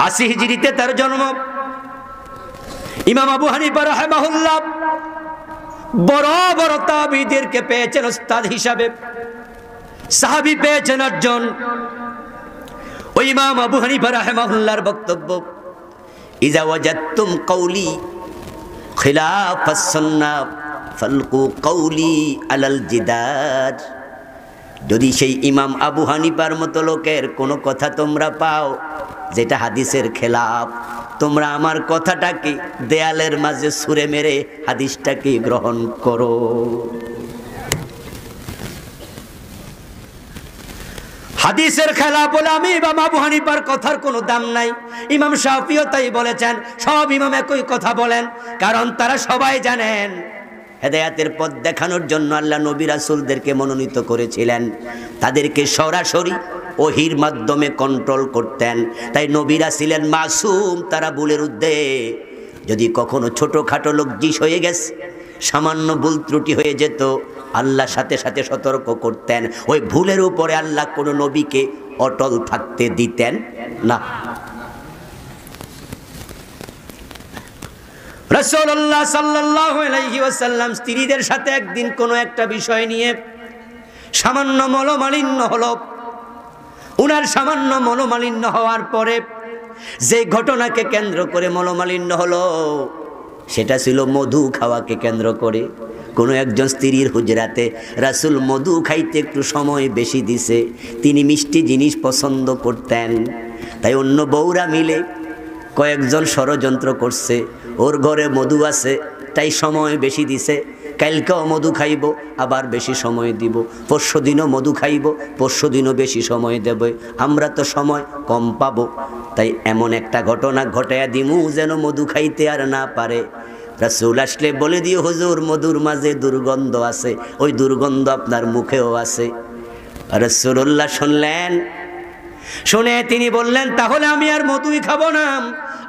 Speaker 1: 80 হিজরিতে তার জন্ম। ইমাম আবু হানিফা রাহিমাহুল্লাহ বড় বড় তাবিঈদেরকে পেয়েছেন ওস্তাদ হিসাবে। সাহাবী পেয়েছেন 8 জন। ওই ইমাম আবু হানিফা রাহিমাহুল্লাহর বক্তব্য, ইজা ওয়াজাদতুম কওলি খিলাফাস সুন্নাহ ফালকু কওলি আলাল জিদার। যদি সেই ইমাম আবু হানিফার মতো লোকের কোনো কথা তোমরা পাও যেটা হাদিসের খেলাফ, তোমরা আমার কথাটাকে দেয়ালের মাঝে ছুঁড়ে মেরে হাদিসটাকে গ্রহণ করো। হাদিসের খেলাফ বলে আমি ইমাম আবু হানিফার কথার কোনো দাম নাই। ইমাম শাফিও তাই বলেছেন, সব ইমাম একই কথা বলেন, কারণ তারা সবাই জানেন হেদায়াতের পথ দেখানোর জন্য আল্লাহ নবী রাসূলদেরকে মনোনীত করেছিলেন, তাদেরকে সরাসরি ওহির মাধ্যমে কন্ট্রোল করতেন। তাই নবীরা ছিলেন মাসুম, তারা ভুলের ঊর্ধ্বে। যদি কখনো ছোটোখাটো লজ্জিস হয়ে গেছে, সামান্য ভুল ত্রুটি হয়ে যেত, আল্লাহ সাথে সাথে সতর্ক করতেন। ওই ভুলের উপরে আল্লাহ কোনো নবীকে অটল থাকতে দিতেন না। রাসূলুল্লাহ সাল্লাল্লাহু আলাইহি ওয়াসাল্লাম স্ত্রীদের সাথে একদিন কোনো একটা বিষয় নিয়ে সামান্য মনোমালিন্য হলো। উনার সামান্য মনোমালিন্য হওয়ার পরে যে ঘটনাকে কেন্দ্র করে মনোমালিন্য হলো, সেটা ছিল মধু খাওয়াকে কেন্দ্র করে। কোনো একজন স্ত্রীর হুজরাতে রাসূল মধু খাইতে একটু সময় বেশি দিছে, তিনি মিষ্টি জিনিস পছন্দ করতেন। তাই অন্য বউরা মিলে কয়েকজন ষড়যন্ত্র করছে, ওর ঘরে মধু আছে তাই সময় বেশি দিছে, কালকেও মধু খাইব আবার বেশি সময় দিব, পরশু দিনও মধু খাইব পরশু দিনও বেশি সময় দেব, আমরা তো সময় কম পাবো, তাই এমন একটা ঘটনা ঘটাইয়া দিমু যেন মধু খাইতে আর না পারে। রাসূল আসলে বলে দিও, হুজুর মধুর মাঝে দুর্গন্ধ আছে, ওই দুর্গন্ধ আপনার মুখেও আছে। রাসূলুল্লাহ শুনলেন, শুনে তিনি বললেন, তাহলে আমি আর মধুই খাবো না,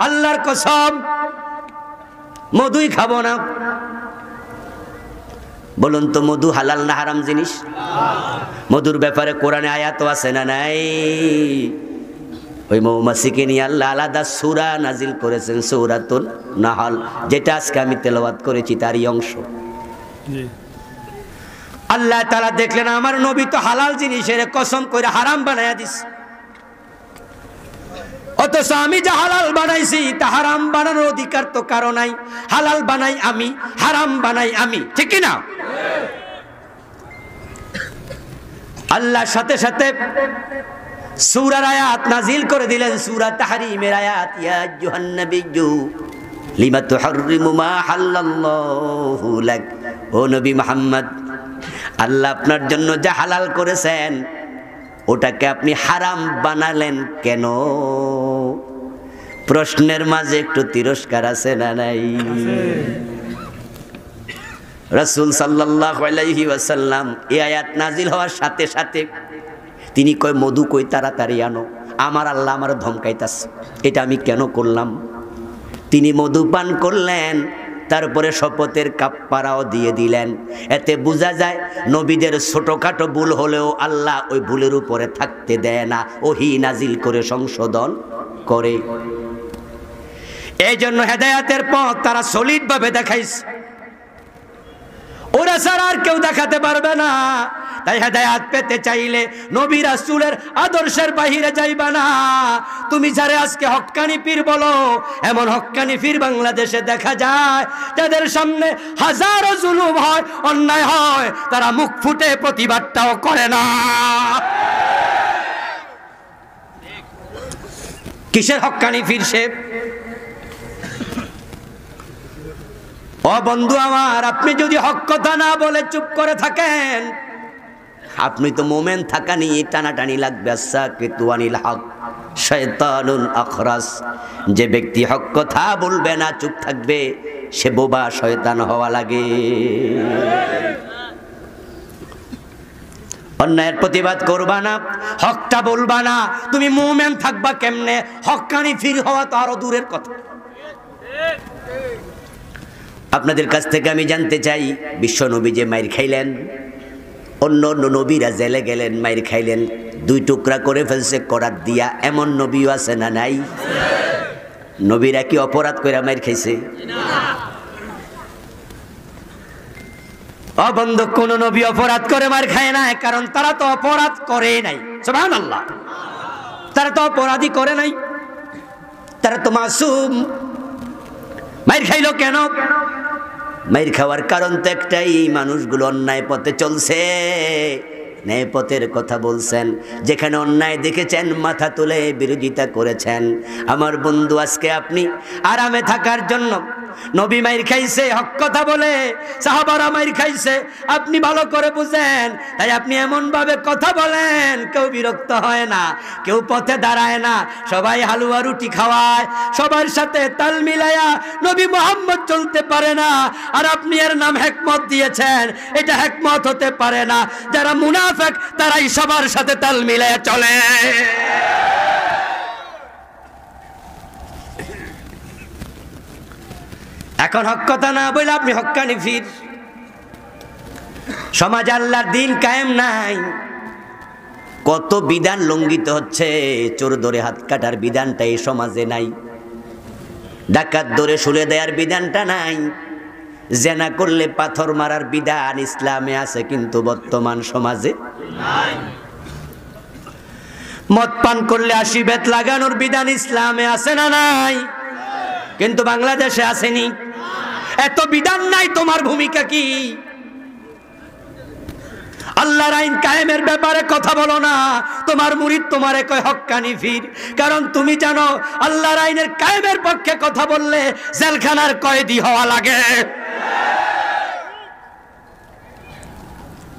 Speaker 1: আল্লাহর কসম মধুই খাবো না। বলুন তো মধু হালাল না হারাম জিনিস? মধুর ব্যাপারে কোরআনে আয়াত আছে না নাই? ওই মৌমাছিকে নিয়ে আল্লাহ আলাদা সূরা নাজিল করেছেন, সূরাতুন নাহল, যেটা আজকে আমি তেলাওয়াত করেছি তারই অংশ। আল্লাহ তাআলা দেখলেন আমার নবী তো হালাল জিনিসের কসম করে হারাম বানায়া দিস, অথচ আমি যা হালাল বানাইছি তা হারাম বানানোর অধিকার তো কারো নাই। হালাল বানাই আমি, হারাম বানাই আমি, ঠিক কি না? আল্লাহ সাথে সাথে সূরার আয়াত নাজিল করে দিলেন, সূরা তাহরীমের আয়াত, ইয়া আইয়ুহান নাবিয়্যু লিমা তুহাররিমু মা হাল্লাল্লাহু লাক। ও নবী মুহাম্মদ, আল্লাহ আপনার জন্য যা হালাল করেছেন ওটাকে আপনি হারাম বানালেন কেন? প্রশ্নের মাঝে একটু তিরস্কার আছে না নাই? রাসূল সাল্লাল্লাহু আলাইহি ওয়াসাল্লাম এই আয়াত নাজিল হওয়ার সাথে সাথে তিনি কয়, মধু কই তাড়াতাড়ি আনো, আমার আল্লাহ আমার ধমকাইতাছে, এটা আমি কেন করলাম? তিনি মধু পান করলেন, তারপরে শপথের কাফফারাও দিয়ে দিলেন। এতে বোঝা যায় নবীদের ছোটখাটো ভুল হলেও আল্লাহ ওই ভুলের উপরে থাকতে দেয় না, ওহী নাজিল করে সংশোধন করে। এই জন্য হেদায়েতের পথ তারা সলিড ভাবে দেখাইছে, ওরা ছাড়া আর কেউ দেখাতে পারবে না। তাই হেদায়েত পেতে চাইলে নবী রাসূলের আদর্শের বাহিরে যাইবা না। তুমি যারা আজকে হক্কানি পীর বলো, এমন হক্কানি পীর বাংলাদেশে দেখা যায় যাদের সামনে হাজারো জুলুম হয়, অন্যায় হয়, তারা মুখ ফুটে প্রতিবাদটাও করে না। কিসের হক্কানি পীর সে? ও বন্ধু আমার, আপনি যদি হক কথা না বলে চুপ করে থাকেন, আপনি তো মোমেন থাকা নিয়ে টানাটানি লাগবে। আসাকিতু আনিল হক শয়তানুন আখরাস, যে ব্যক্তি হক কথা বলবে না, চুপ থাকবে, সে বোবা শয়তান হওয়া লাগে। অন্যায়ের প্রতিবাদ করবা না, হকটা বলবা না, তুমি মোমেন থাকবা কেমনে? হক্কানি ফির হওয়া তো আরো দূরের কথা। আপনাদের কাছ থেকে আমি জানতে চাই, বিশ্ব নবী যে মাইর খাইলেন, অন্য অন্য নবীরা জেলে গেলেন, মাইর খাইলেন, 2 টুকরা করে ফেলছে করাত দিয়া, এমন নবীও আছে না নাই? নবীরা কি অপরাধ করে মাইর খাইছে? অবন্ধু, কোন নবী অপরাধ করে মার খায় না, কারণ তারা তো অপরাধ করে নাই। সুবহানাল্লাহ, তারা তো অপরাধী করে নাই, তারা তো মাসুম। মাইর খাইলো কেন? মাইর খাওয়ার কারণ তো একটাই, মানুষগুলো অন্যায় পথে চলছে, ন্যায় পথের কথা বলছেন, যেখানে অন্যায় দেখেছেন মাথা তুলে বিরোধিতা করেছেন। আমার বন্ধু, আজকে আপনি আরামে থাকার জন্য, নবী মাইর খাইছে হক কথা বলে, সাহাবারা মাইর খাইছে, আপনি ভালো করে বুঝেন, তাই আপনি এমন ভাবে কথা বলেন কেউ বিরক্ত হয় না, কেউ পথে দাঁড়ায় না, সবাই হালুয়া রুটি খাওয়ায়, সবার সাথে তাল মিলায়া নবী মুহাম্মদ চলতে পারে না, আর আপনি এর নাম হিকমত দিয়েছেন। এটা হিকমত হতে পারে না। যারা মুনাফিক তারাই সবার সাথে তাল মিলায়া চলে। এখন হক কথা না বলে আপনি হক্কানি ফির। সমাজ আল্লাহর দিন কায়েম নাই, কত বিধান লঙ্ঘিত হচ্ছে। চোর ধরে হাত কাটার বিধানটা এই সমাজে নাই, ডাকাত ধরে শুলে দেওয়ার বিধানটা নাই, জেনা করলে পাথর মারার বিধান ইসলামে আছে কিন্তু বর্তমান সমাজে নাই। মদ পান করলে 80 বেত লাগানোর বিধান ইসলামে আছে না নাই? কিন্তু বাংলাদেশে আসেনি। এত বিধান নাই, তোমার ভূমিকা কি? আল্লাহর আইন কায়েমের ব্যাপারে কথা বলো না। তোমার মুরিদ তোমারে কয় হক্কানি ফির, কারণ তুমি জানো আল্লাহর আইনের কায়েমের পক্ষে কথা বললে জেলখানার কয়েদি হওয়া লাগে,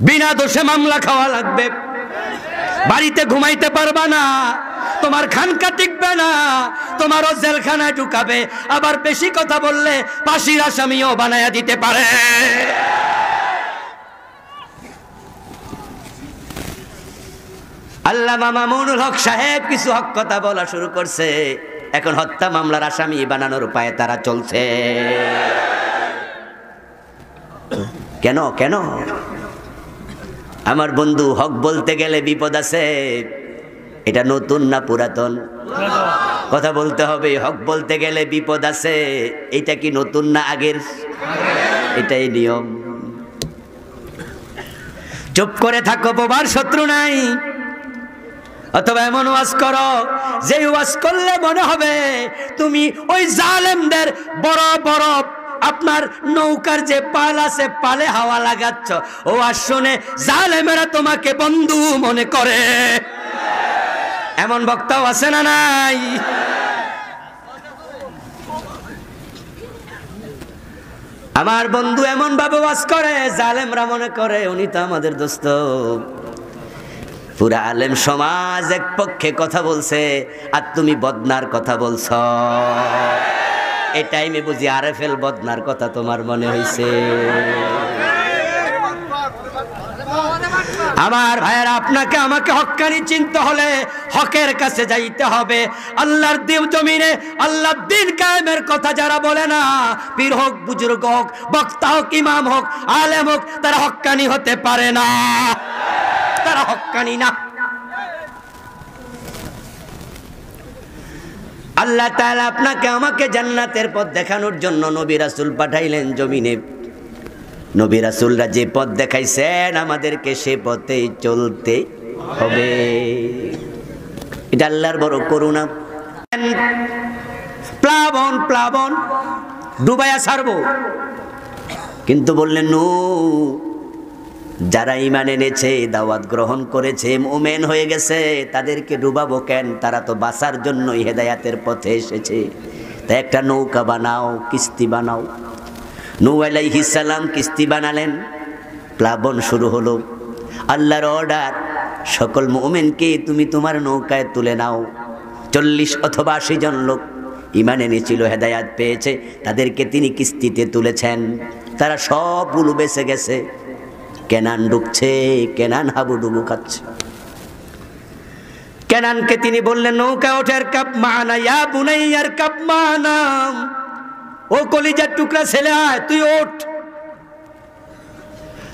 Speaker 1: বিনা দোষে মামলা খাওয়া লাগবে, বাড়িতে ঘুমাইতে পারবা না, তোমার খানকা টিকবে না, তোমারও জেলখানায় ঢুকাবে, আবার বেশি কথা বললে ফাঁসির আসামিও বানায়া দিতে পারে। আল্লামা মামুনুল হক সাহেব কিছু হক কথা বলা শুরু করছে, এখন হত্যা মামলার আসামি বানানোর উপায়ে তারা চলছে। কেন কেন? আমার বন্ধু, হক বলতে গেলে বিপদ আছে। এটা নতুন না পুরাতন? কথা বলতে হবে। হক বলতে গেলে বিপদ আছে। এটা কি নতুন না আগের? এটাই নিয়ম। চুপ করে থাকো, বোবার শত্রু নাই। অথবা এমন ওয়াজ করো যে ওয়াজ করলে মনে হবে তুমি ওই জালেমদের বড় বড় আপনার নৌকার যে পাল আছে পালে হাওয়া লাগাচ্ছ। ও আর শুনে জালেমেরা তোমাকে বন্ধু মনে করে। এমন বক্তাও আছে না নাই? আমার বন্ধু এমন ভাবে ওয়াজ করে জালেমরা মনে করে উনি তো আমাদের দোস্ত। পুরা আলেম সমাজ এক পক্ষে কথা বলছে আর তুমি বদনার কথা বলছ। এই টাইমে বুঝি আরএফএল বদনার কথা তোমার মনে হইছে। আমার ভাইয়েরা, আপনাকে আমাকে হক্কানি চিনতে হলে হকের কাছে যাইতে হবে। আল্লাহর জমিনে আল্লাহর দ্বীন কায়েমের কথা যারা বলে না, পীর হোক, বুজুর্গ হোক, বক্তা হোক, ইমাম হোক, আলেম হোক, তারা হক্কানি হতে পারে না, তারা হক্কানি না। আল্লাহ তাআলা আপনাকে আমাকে জান্নাতের পথ দেখানোর জন্য নবী রাসূল পাঠাইলেন জমিনে। নবী রাসূলরা যে পথ দেখাইছেন আমাদেরকে সে পথেই চলতে হবে। এটা আল্লাহর বড় করুণা। প্লাবন প্লাবন ডুবাইয়া ছাড়বো, কিন্তু বললেন নূ, যারা ঈমান এনেছে, দাওয়াত গ্রহণ করেছে, মুমিন হয়ে গেছে, তাদেরকে ডুবাবো কেন? তারা তো বাঁচার জন্যই হেদায়াতের পথে এসেছে। তাই একটা নৌকা বানাও, কিস্তি বানাও। নূহ আলাইহিস সালাম কিস্তি বানালেন, প্লাবন শুরু হলো। আল্লাহর অর্ডার, সকল মুমিনকে তুমি তোমার নৌকায় তুলে নাও। 40 অথবা 80 জন লোক ঈমান এনেছিল, হেদায়াত পেয়েছে, তাদেরকে তিনি কিস্তিতে তুলেছেন। তারা সবগুলো বেঁচে গেছে। কেনান ডুবছে, কেনান হাবুডুবু খাচ্ছে। কেনানকে তিনি বললেন নৌকা ওঠের কাপ মানা, ইয়া বুনাইয়ার কাপ মানা, ও কলিজার টুকরা ছেলে আয়, তুই ওঠ।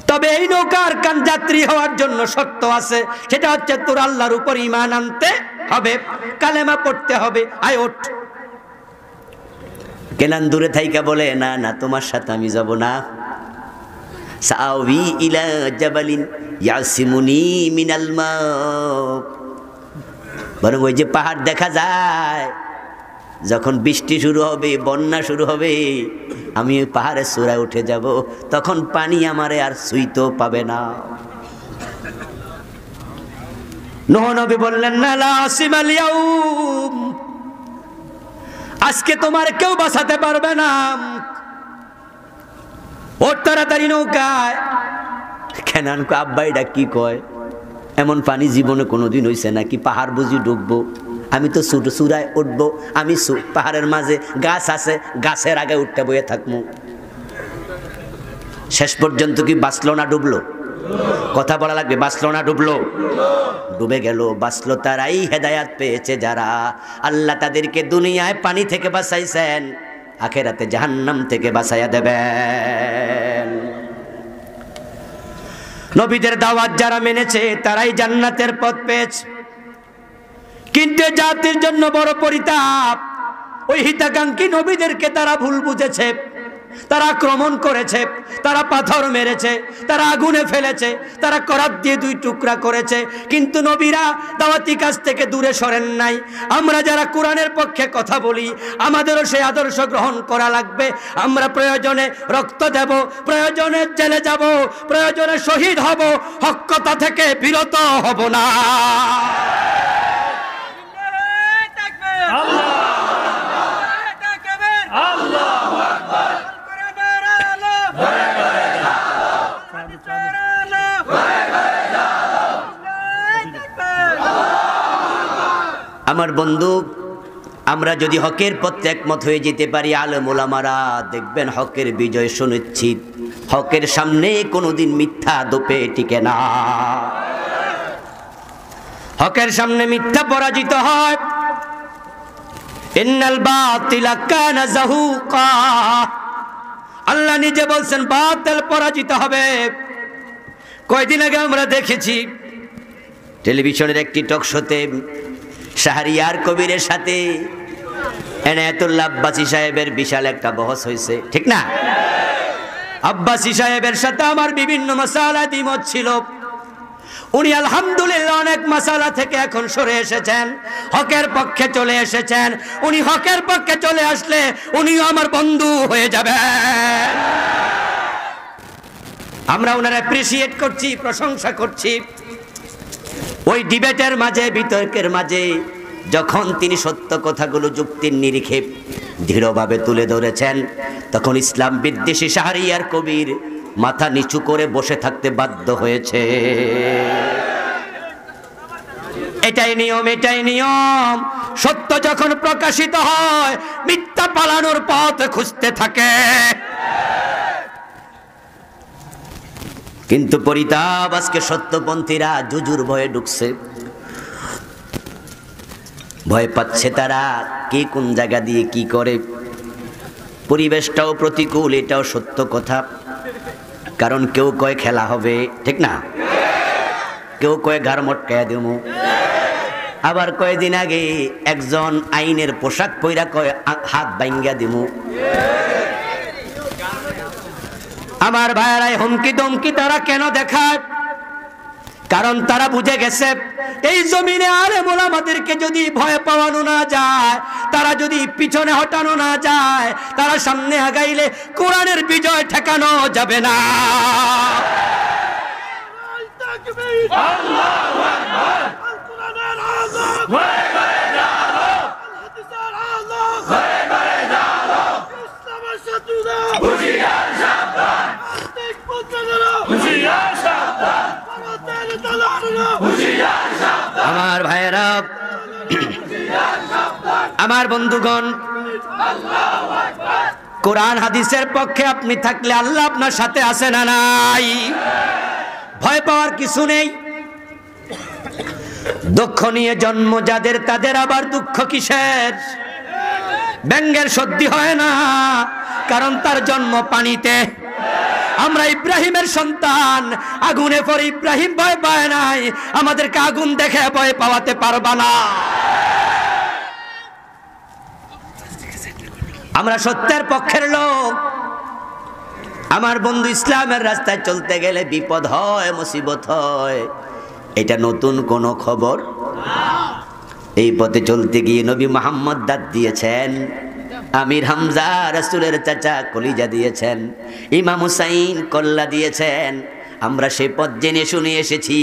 Speaker 1: তবে এই নৌকার কান যাত্রী হওয়ার জন্য শর্ত আছে, সেটা হচ্ছে তোর আল্লাহর উপর ঈমান আনতে হবে, কালেমা পড়তে হবে, আয় ওঠ। কেনান দূরে থাইকা বলে, না না, তোমার সাথে আমি যাব না। সাআবি ইলা জাবালিন ইয়াসিমুনি মিনাল মা, বরং ওই যে পাহাড় দেখা যায়, যখন বৃষ্টি শুরু হবে, বন্যা শুরু হবে, আমি ওই পাহাড়ের চূড়ায় উঠে যাব, তখন পানি আমারে আর ছুঁইতেও পাবে না। নূহ নবী বললেন না লা আসিমাল ইয়াউম, আজকে তোমার কেউ বাঁচাতে পারবে না, ওর তাড়াতাড়ি নৌকায়। কেনান কো আব্বা এটা কি কয়, এমন পানি জীবনে কোনোদিন হইছে নাকি, পাহাড় বুঝি ডুববো, আমি তো চূড়ায় উঠবো, আমি পাহাড়ের মাঝে গাছ আছে, গাছের আগে উঠতে বয়ে থাকবো। শেষ পর্যন্ত কি বাঁচলো না ডুবলো? কথা বলা লাগবে, বাঁচলো না ডুবলো? ডুবে গেল। বাঁচলো তারাই, হেদায়াত পেয়েছে যারা। আল্লাহ তাদেরকে দুনিয়ায় পানি থেকে বাঁচাইছেন, আখেরাতে জাহান্নাম থেকে বাঁচাইয়া দেবেন। নবীদের দাওয়াত যারা মেনেছে তারাই জান্নাতের পথ পেয়েছে। কিন্তু জাতির জন্য বড় পরিতাপ, ওই হিতাকাঙ্ক্ষী নবীদেরকে তারা ভুল বুঝেছে, তারা আক্রমণ করেছে, তারা পাথর মেরেছে, তারা আগুনে ফেলেছে, তারা করাত দিয়ে দুই টুকরা করেছে, কিন্তু নবীরা দাওয়াতি কাজ থেকে দূরে সরেন নাই। আমরা যারা কোরআনের পক্ষে কথা বলি, আমাদেরও সেই আদর্শ গ্রহণ করা লাগবে। আমরা প্রয়োজনে রক্ত দেব, প্রয়োজনে জেলে যাব, প্রয়োজনে শহীদ হব, হক কথা থেকে বিরত হব না। আমার বন্ধু, আমরা যদি হকের পথে একমত হয়ে যেতে পারি, আলেম ওলামারা দেখবেন হকের বিজয় সুনিশ্চিত। হকের সামনে কোনোদিন মিথ্যা দোপে টিকে না, হকের সামনে মিথ্যা পরাজিত হয়। ইন্নাল বাতিলা কানা যাহুকা, আল্লাহ নিজে বলছেন বাতিল পরাজিত হবে। কয়দিন আগে আমরা দেখেছি টেলিভিশনের একটি টক শোতে শাহরিয়ার কবিরের সাথে এনায়েতুল্লাহ আব্বাসী সাহেবের বিশাল একটা বহস হয়েছে, ঠিক না? আব্বাসী সাহেবের সাথে আমার বিভিন্ন মাসালা দ্বিমত ছিল। উনি আলহামদুলিল্লাহ অনেক মাসালা থেকে এখন সরে এসেছেন, হকের পক্ষে চলে এসেছেন। উনি হকের পক্ষে চলে আসলে উনিও আমার বন্ধু হয়ে যাবেন। আমরা ওনার অ্যাপ্রিসিয়েট করছি, প্রশংসা করছি। ওই ডিবেটের মাঝে, বিতর্কের মাঝে যখন তিনি সত্য কথাগুলো যুক্তির নিরিখে দৃঢ়ভাবে তুলে ধরেছেন, তখন ইসলাম বিদ্বেষী শাহরিয়ার কবির মাথা নিচু করে বসে থাকতে বাধ্য হয়েছে। এটাই নিয়ম, এটাই নিয়ম। সত্য যখন প্রকাশিত হয়, মিথ্যা পালানোর পথ খুঁজতে থাকে। কিন্তু পরিতাপ, আজকে সত্যপন্থীরা জুজুর ভয়ে ঢুকছে, ভয় পাচ্ছে তারা কে কোন জায়গা দিয়ে কি করে। পরিবেশটাও প্রতিকূল, এটাও সত্য কথা। কারণ কেউ কয় খেলা হবে, ঠিক না? কেউ কয় ঘাড় মটকায়া দেবো, আবার কয়েকদিন আগে একজন আইনের পোশাক পইরা কয় হাত ভাঙ্গা দেবো। আমার ভাইয়েরাই হুমকি দমকি তারা কেন দেখায়? কারণ তারা বুঝে গেছে এই জমিনে আলেম ওলামাদেরকে যদি ভয় পাওয়ানো না যায়, তারা যদি পিছনে হটানো না যায়, তারা সামনে আগাইলে কোরআনের বিজয় ঠেকানো যাবে না। আমার ভাইয়েরা, আমার বন্ধুগণ, কোরআন হাদিসের পক্ষে আপনি থাকলে আল্লাহ আপনার সাথে আছে না নাই? ভয় পাওয়ার কিছু নেই। দুঃখ নিয়ে জন্ম যাদের, তাদের আবার দুঃখ কিসের? ব্যঙ্গের সর্দি হয় না, কারণ তার জন্ম পানিতে। আমরা ইব্রাহিমের সন্তান, আগুনে পড়ে ইব্রাহিম ভয় পায় নাই, আমাদেরকে আগুন দেখে ভয় পাওয়াতে পারবা না। আমরা সত্যের পক্ষের লোক। আমার বন্ধু, ইসলামের রাস্তায় চলতে গেলে বিপদ হয়, মুসিবত হয়, এটা নতুন কোনো খবর। এই পথে চলতে গিয়ে নবী মুহাম্মদ দাঁত দিয়েছেন, আমির হামজা রাসূলের চাচা কলিজা দিয়েছেন, ইমাম হুসাইন কল্লা দিয়েছেন, আমরা সেই পথ জেনে শুনে এসেছি।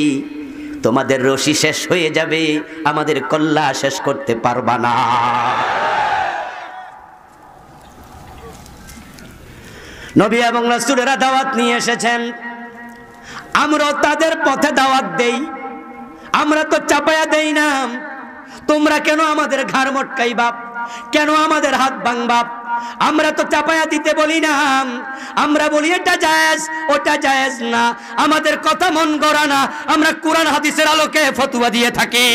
Speaker 1: তোমাদের রশি শেষ হয়ে যাবে, আমাদের কল্লা শেষ করতে পারবা না। নবী এবং রাসূলেরা দাওয়াত নিয়ে এসেছেন, আমরা তাদের পথে দাওয়াত দেই, আমরা তো চাপায়া দেই না। তোমরা কেন আমাদের ঘাড় মটকাইবা, কেন আমাদের হাত ভাঙবা? আমরা তো চাপায়া দিতে বলি না, আমরা বলি এটা জায়েজ ওটা জায়েজ না, আমাদের কথা মন গড়া না, আমরা কোরআন হাদিসের আলোকে ফতোয়া দিয়ে থাকি।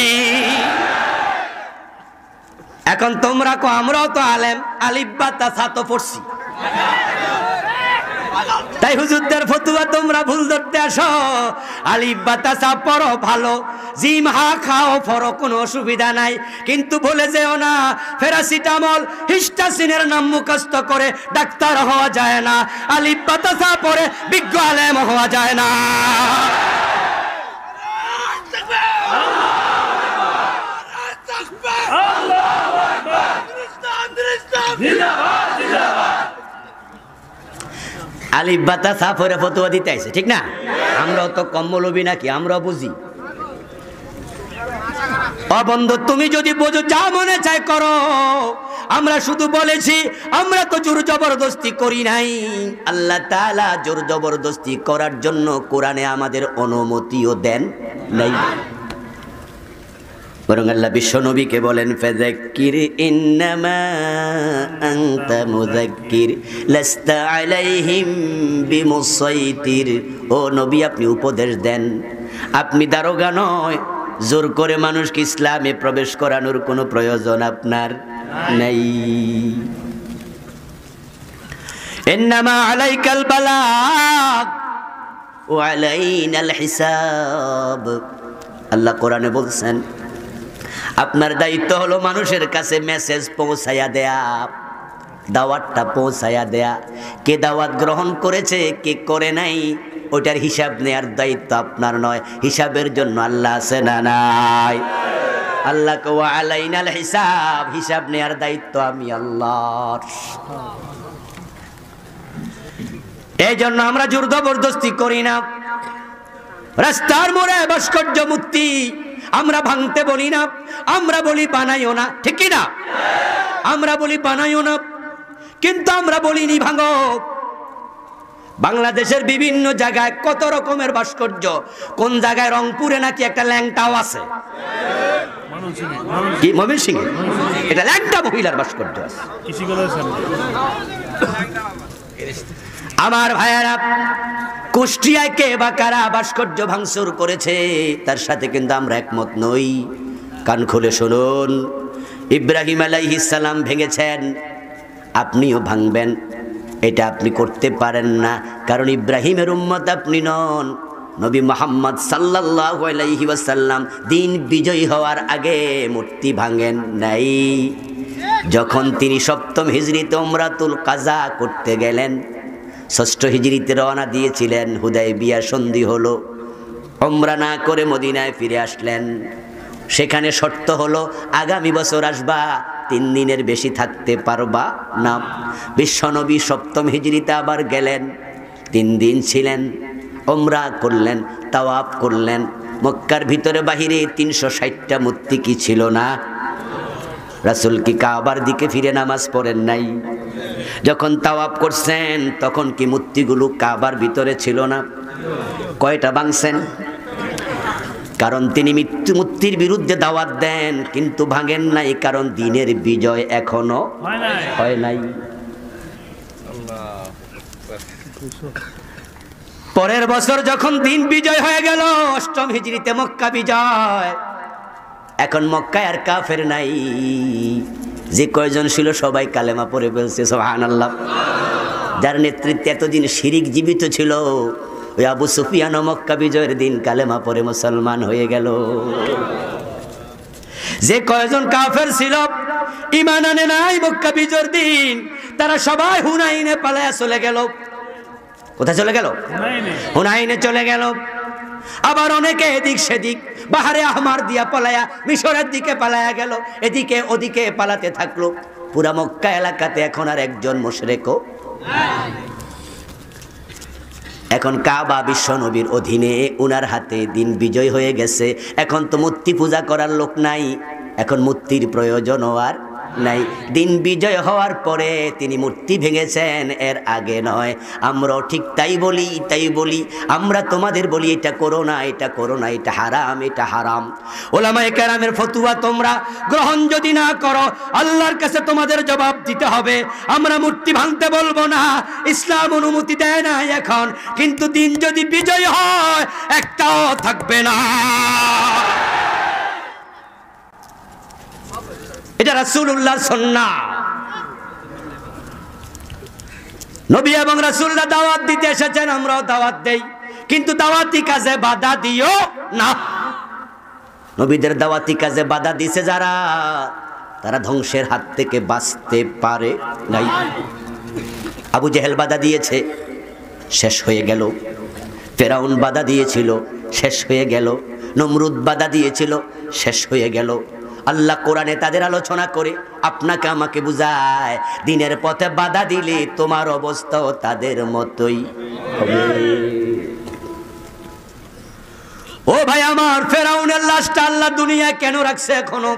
Speaker 1: এখন তোমরা কো আমরাও তো আলেম, আলিফ বা তা সা তো পড়ছি, তাই হুজুরদের ফতোয়া তোমরা ভুল ধরতে আসো। আলিফ বা তা সা পড়ো ভালো, জিম হা খাও পড়ো, কোনো অসুবিধা নাই, কিন্তু ভুলে যেও না প্যারাসিটামল হিস্টাসিনের নাম মুখস্থ করে ডাক্তার হওয়া যায় না, আলিফ বা তা সা পড়ে বিজ্ঞ আলেম হওয়া যায় না। আলিফ বা তা সা পড়ে ফতোয়া দিতে আইছে, ঠিক না? আমরাও তো কম মৌলবি নাকি, আমরাও বুঝি। ও বন্ধু, তুমি যদি বোঝো যা মনে চায় করো, আমরা শুধু বলেছি, আমরা তো জোর জবরদস্তি করি নাই। আল্লাহ তাআলা জোর জবরদস্তি করার জন্য কোরআনে আমাদের অনুমতিও দেন নাই, বরং আল্লাহ বিশ্ব নবীকে বলেন ফাযাক্কির ইন্নামা আনতা মুযাক্কির লাস্তা আলাইহিম বিমুসাইতির। ও নবী, আপনি উপদেশ দেন, আপনি দারোগা নয়, জোর করে মানুষকে ইসলামে প্রবেশ করানোর কোনো প্রয়োজন আপনার নাই। ইন্নামা আলাইকাল বালাগ ওয়া আলাইনাল হিসাব। আল্লাহ কোরআনে বলছেন আপনার দায়িত্ব হলো মানুষের কাছে মেসেজ পৌঁছায়া দেয়া, দাওয়াতটা পৌঁছায়া দেয়া। কে দাওয়াত গ্রহণ করেছে কে করে নাই ওটার হিসাব নেয়ার দায়িত্ব আপনার নয়, হিসাবের জন্য আল্লাহ আছে না নাই? আল্লাহ ওয়া আলাইনাল হিসাব, হিসাব নেয়ার দায়িত্ব আমি আল্লাহর। এই জন্য আমরা জোর জবরদস্তি করি না। রাস্তার মোড়ে ভাস্কর্য মূর্তি আমরা ভাঙতে বলি না, আমরা বলি বানাইও না, ঠিক কি না? আমরা বলি বানাইও না, কিন্তু আমরা বলিনি ভাঙো। বাংলাদেশের বিভিন্ন জায়গায় কত রকমের ভাস্কর্য, কোন জায়গায় রংপুরে নাকি একটা ল্যাংটাও আছে, কি ময়মনসিংহে, এটা ল্যাংটা মহিলার ভাস্কর্য আছে। আমার ভাইয়ারা, কুষ্টিয়ায় কে বা কারা ভাস্কর্য ভাঙচুর করেছে তার সাথে কিন্তু আমরা একমত নই। কান খুলে শুনুন, ইব্রাহিম আলাইহিস সালাম ভেঙেছেন, আপনিও ভাঙবেন, এটা আপনি করতে পারেন না, কারণ ইব্রাহিমের উম্মত আপনি নন। নবী মুহাম্মদ সাল্লাল্লাহু আলাইহি ওয়াসাল্লাম দিন বিজয়ী হওয়ার আগে মূর্তি ভাঙেন নাই। যখন তিনি 7ম হিজরিতে উমরাতুল কাজা করতে গেলেন, 6ষ্ঠ হিজরিতে রওনা দিয়েছিলেন, হুদায়বিয়া সন্ধি হলো, উমরা না করে মদিনায় ফিরে আসলেন। সেখানে শর্ত হলো আগামী বছর আসবা, 3 দিনের বেশি থাকতে পারবা না। বিশ্বনবী 7ম হিজরিতে আবার গেলেন, 3 দিন ছিলেন, উমরা করলেন, তাওয়াফ করলেন। মক্কার ভিতরে বাহিরে 360টা মূর্তি কি ছিল না? রাসূল কি কাবার দিকে ফিরে নামাজ পড়েন নাই? যখন তাওয়াফ করছেন তখন কি মূর্তিগুলো কাবার ভিতরে ছিল না? কয়টা ভাঙছেন? কারণ তিনি মূর্তির বিরুদ্ধে দাওয়াত দেন, কিন্তু ভাঙেন নাই, কারণ দিনের বিজয় এখনো হয় নাই। পরের বছর যখন দিন বিজয় হয়ে গেল, 8ম হিজরিতে মক্কা বিজয়, এখন মক্কায় আর কাফের নাই, যে কয়জন ছিল সবাই কালেমা পড়ে ফেলছে, সুবহানাল্লাহ। যার নেতৃত্বে এতদিন শিরিক জীবিত ছিল, ওই আবু সুফিয়ান মক্কা বিজয়ের দিন কালেমা পড়ে মুসলমান হয়ে গেল। যে কয়জন কাফের ছিল, ঈমান আনে নাই মক্কা বিজয়ের দিন, তারা সবাই হুনাইনে পালায়া চলে গেল। কোথায় চলে গেল? হুনাইনে চলে গেল। আবার অনেকে এদিক সেদিক বাহারে আহমার দিয়া পালায়া মিশরের দিকে পালায়া গেল, এদিকে ওদিকে পালাতে থাকলো। পুরা মক্কা এলাকাতে এখন আর একজন মুশরিকও। এখন কাবা বিশ্ব নবীর অধীনে, উনার হাতে দিন বিজয় হয়ে গেছে। এখন তো মূর্তি পূজা করার লোক নাই, এখন মূর্তির প্রয়োজন আর নাই। দিন বিজয় হওয়ার পরে তিনি মূর্তি ভেঙেছেন, এর আগে নয়। আমরাও ঠিক তাই বলি। আমরা তোমাদের বলি এটা করো না, এটা করো না, এটা হারাম, এটা হারাম। ওলামায়ে কেরামের ফতোয়া তোমরা গ্রহণ যদি না করো, আল্লাহর কাছে তোমাদের জবাব দিতে হবে। আমরা মূর্তি ভাঙতে বলবো না, ইসলাম অনুমতি দেয় না এখন, কিন্তু দিন যদি বিজয় হয় একটাও থাকবে না। এটা রাসূলুল্লাহর সুন্নাহ। নবী এবং রাসূলরা দাওয়াত দিতে এসেছেন, আমরাও দাওয়াত দেই, কিন্তু দাওয়াতি কাজে বাধা দিও না। নবীদের দাওয়াতি কাজে বাধা দিছে যারা, তারা ধ্বংসের হাত থেকে বাঁচতে পারে নাই। আবু জেহেল বাধা দিয়েছে, শেষ হয়ে গেল। ফেরাউন বাধা দিয়েছিল, শেষ হয়ে গেল। নমরুদ বাধা দিয়েছিল, শেষ হয়ে গেল। আল্লাহ কোরআনে তাদের আলোচনা করে আপনাকে আমাকে বুঝায়, দিনের পথে বাধা দিলে তোমার অবস্থাও তাদের মতোই হবে। ও ভাই আমার, ফেরাউনের লাশটা আল্লাহ দুনিয়ায় কেন রাখছে এখনো?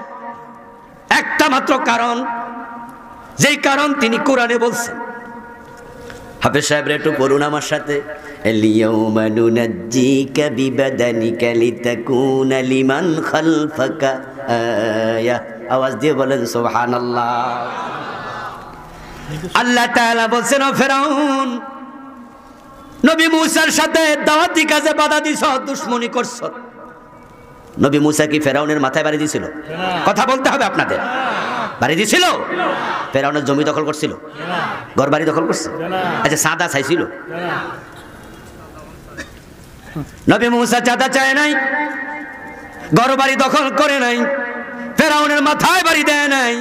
Speaker 1: একটা মাত্র কারণ, যেই কারণ তিনি কোরআনে বলছেন। হাফেজ সাহেব একটু পড়ুন আমার সাথে। আল-ইয়াওমা নুনাজ্জিকা বিবাদানিকা লিতাকুনা লিমান খালফাকা আয়া। আওয়াজ দিয়ে বলেন সুবহানাল্লাহ। আল্লাহ তাআলা বলছেন, ও ফেরাউন, নবী মূসার সাথে দাওয়াতি কাজে বাধা দিছ, দুশমনি করছ। নবী মূসা কি ফেরাউনের মাথায় বাড়ি দিয়েছিল? কথা বলতে হবে আপনাদের। বাড়ি দিয়েছিল? ফেরাউনের জমি দখল করছিল? ঘর বাড়ি দখল করছে? আচ্ছা, সাদা চাইছিল? নবী মূসা চাঁদা চায় নাই, ঘর বাড়ি দখল করে নাই, ফেরাউনের মাথায় বাড়ি দেয় নাই,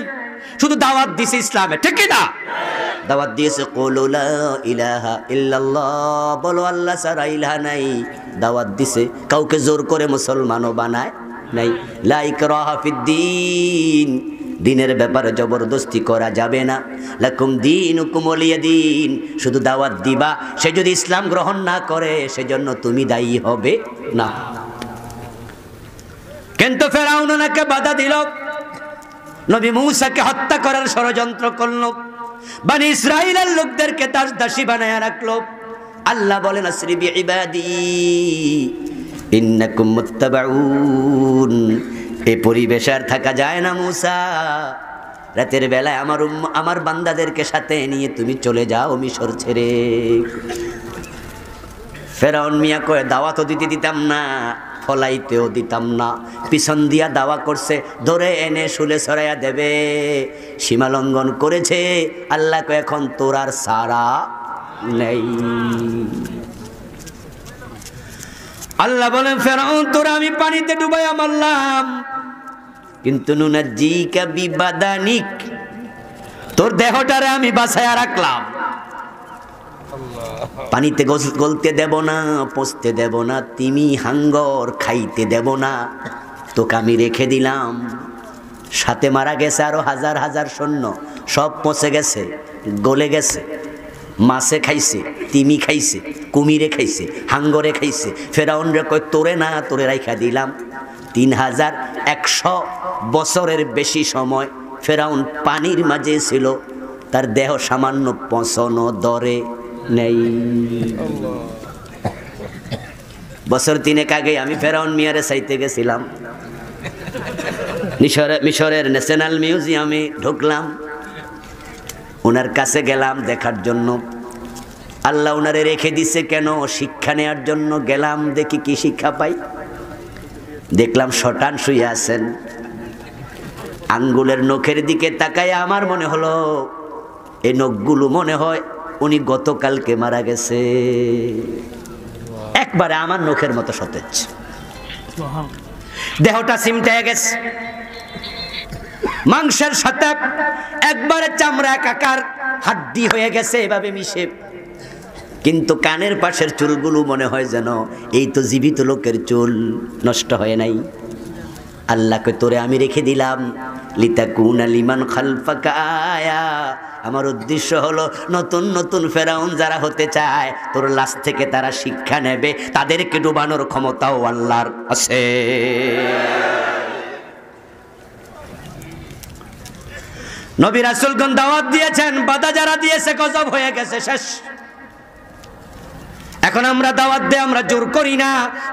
Speaker 1: শুধু দাওয়াত দিছে ইসলামে, ঠিক কি না? দাওয়াত দিয়েছে কুলু লা ইলাহা ইল্লাল্লাহ, বলো আল্লাহ ছাড়া ইলাহা নাই। দাওয়াত দিছে, কাউকে জোর করে মুসলমানও বানায় নাই। লা ইকরাহা ফিদ্দিন, দিনের ব্যাপারে জবরদস্তি করা যাবে না। লাকুম দীনুকুম ওয়ালিয়া দীন, শুধু দাওয়াত দিবা, সে যদি ইসলাম গ্রহণ না করে সেজন্য তুমি দায়ী হবে না। কিন্তু ফেরাউন ওনাকে বাধা দিল, নবী মূসাকে হত্যা করার ষড়যন্ত্র করল, বনি ইসরাইলের লোকদেরকে দাস দাসী বানায় রাখলো। আল্লাহ বলেন, আসরি বিইবাদি ইন্নাকুম মুত্তাবাউন। এই পরিবেশ আর থাকা যায় না মূসা, রাতের বেলায় আমার বান্দাদেরকে সাথে নিয়ে তুমি চলে যাও মিশর ছেড়ে। ফেরাউন মিয়া কয়ে, দাওয়াতও দিতাম না, ফলাইতেও দিতাম না, পিছন দিয়া দাওয়া করছে, ধরে এনে শুলে ছড়াইয়া দেবে। সীমা লঙ্ঘন করেছে। আল্লাহ কয়ে, এখন তোর আর সারা নেই। আল্লাহ বলেন, ফেরাউন তোরা আমি পানিতে ডুবাইয়া মারলাম, কিন্তু নুনাজ্জিকা বিবাদানিক, তোর দেহটারে আমি বাঁচাইয়া রাখলাম। পানিতে গলতে দেব না, পচতে দেব না, তিমি হাঙ্গর খাইতে দেব না, তোকে আমি রেখে দিলাম। সাথে মারা গেছে আরো হাজার হাজার সৈন্য, সব পচে গেছে, গলে গেছে। মাছে খাইছে, তিমি খাইছে, কুমিরে খাইছে, হাঙ্গরে খাইছে। ফেরাউন রে কয়, তোরে না, তোরে রাইখা দিলাম। 3100 বছরের বেশি সময় ফেরাউন পানির মাঝে ছিল, তার দেহ সামান্য পচনও দরে নেই। বছর 3 আগে আমি ফেরাউন মিয়ারে চাইতে গেছিলাম, মিশরের ন্যাশনাল মিউজিয়ামে ঢুকলাম, ওনার কাছে গেলাম দেখার জন্য। আল্লাহ ওনারে রেখে দিছে কেন? শিক্ষা নেওয়ার জন্য গেলাম, দেখি কি শিক্ষা পাই। দেখলাম শটান শুয়ে আছেন, আঙ্গুলের নখের দিকে তাকায় আমার মনে হলো এই নখগুলো মনে হয় উনি গতকালকে মারা গেছে। একবারে আমার নখের মতো সতেজ, দেহটা সিমটায় গেছে, মাংসের সাথে একবারে চামড়া একাকার, হাড্ডি হয়ে গেছে এভাবে মিশে। কিন্তু কানের পাশের চুলগুলো মনে হয় যেন এই তো জীবিত লোকের চুল, নষ্ট হয় নাই। আল্লাহকে তোরে আমি রেখে দিলাম, লিতাকুনা লিমান খালফাকা আয়া। আমার উদ্দেশ্য হলো নতুন নতুন ফেরাউন যারা হতে চায়, তোর লাশ থেকে তারা শিক্ষা নেবে, তাদেরকে ডুবানোর ক্ষমতাও আল্লাহর আছে। নবী রাসূলগণ দাওয়াত দিয়েছেন, বাধা যারা দিয়েছে গজব হয়ে গেছে, শেষ। এখন আমরা দাওয়াত দেই, আমরা জোর করি না,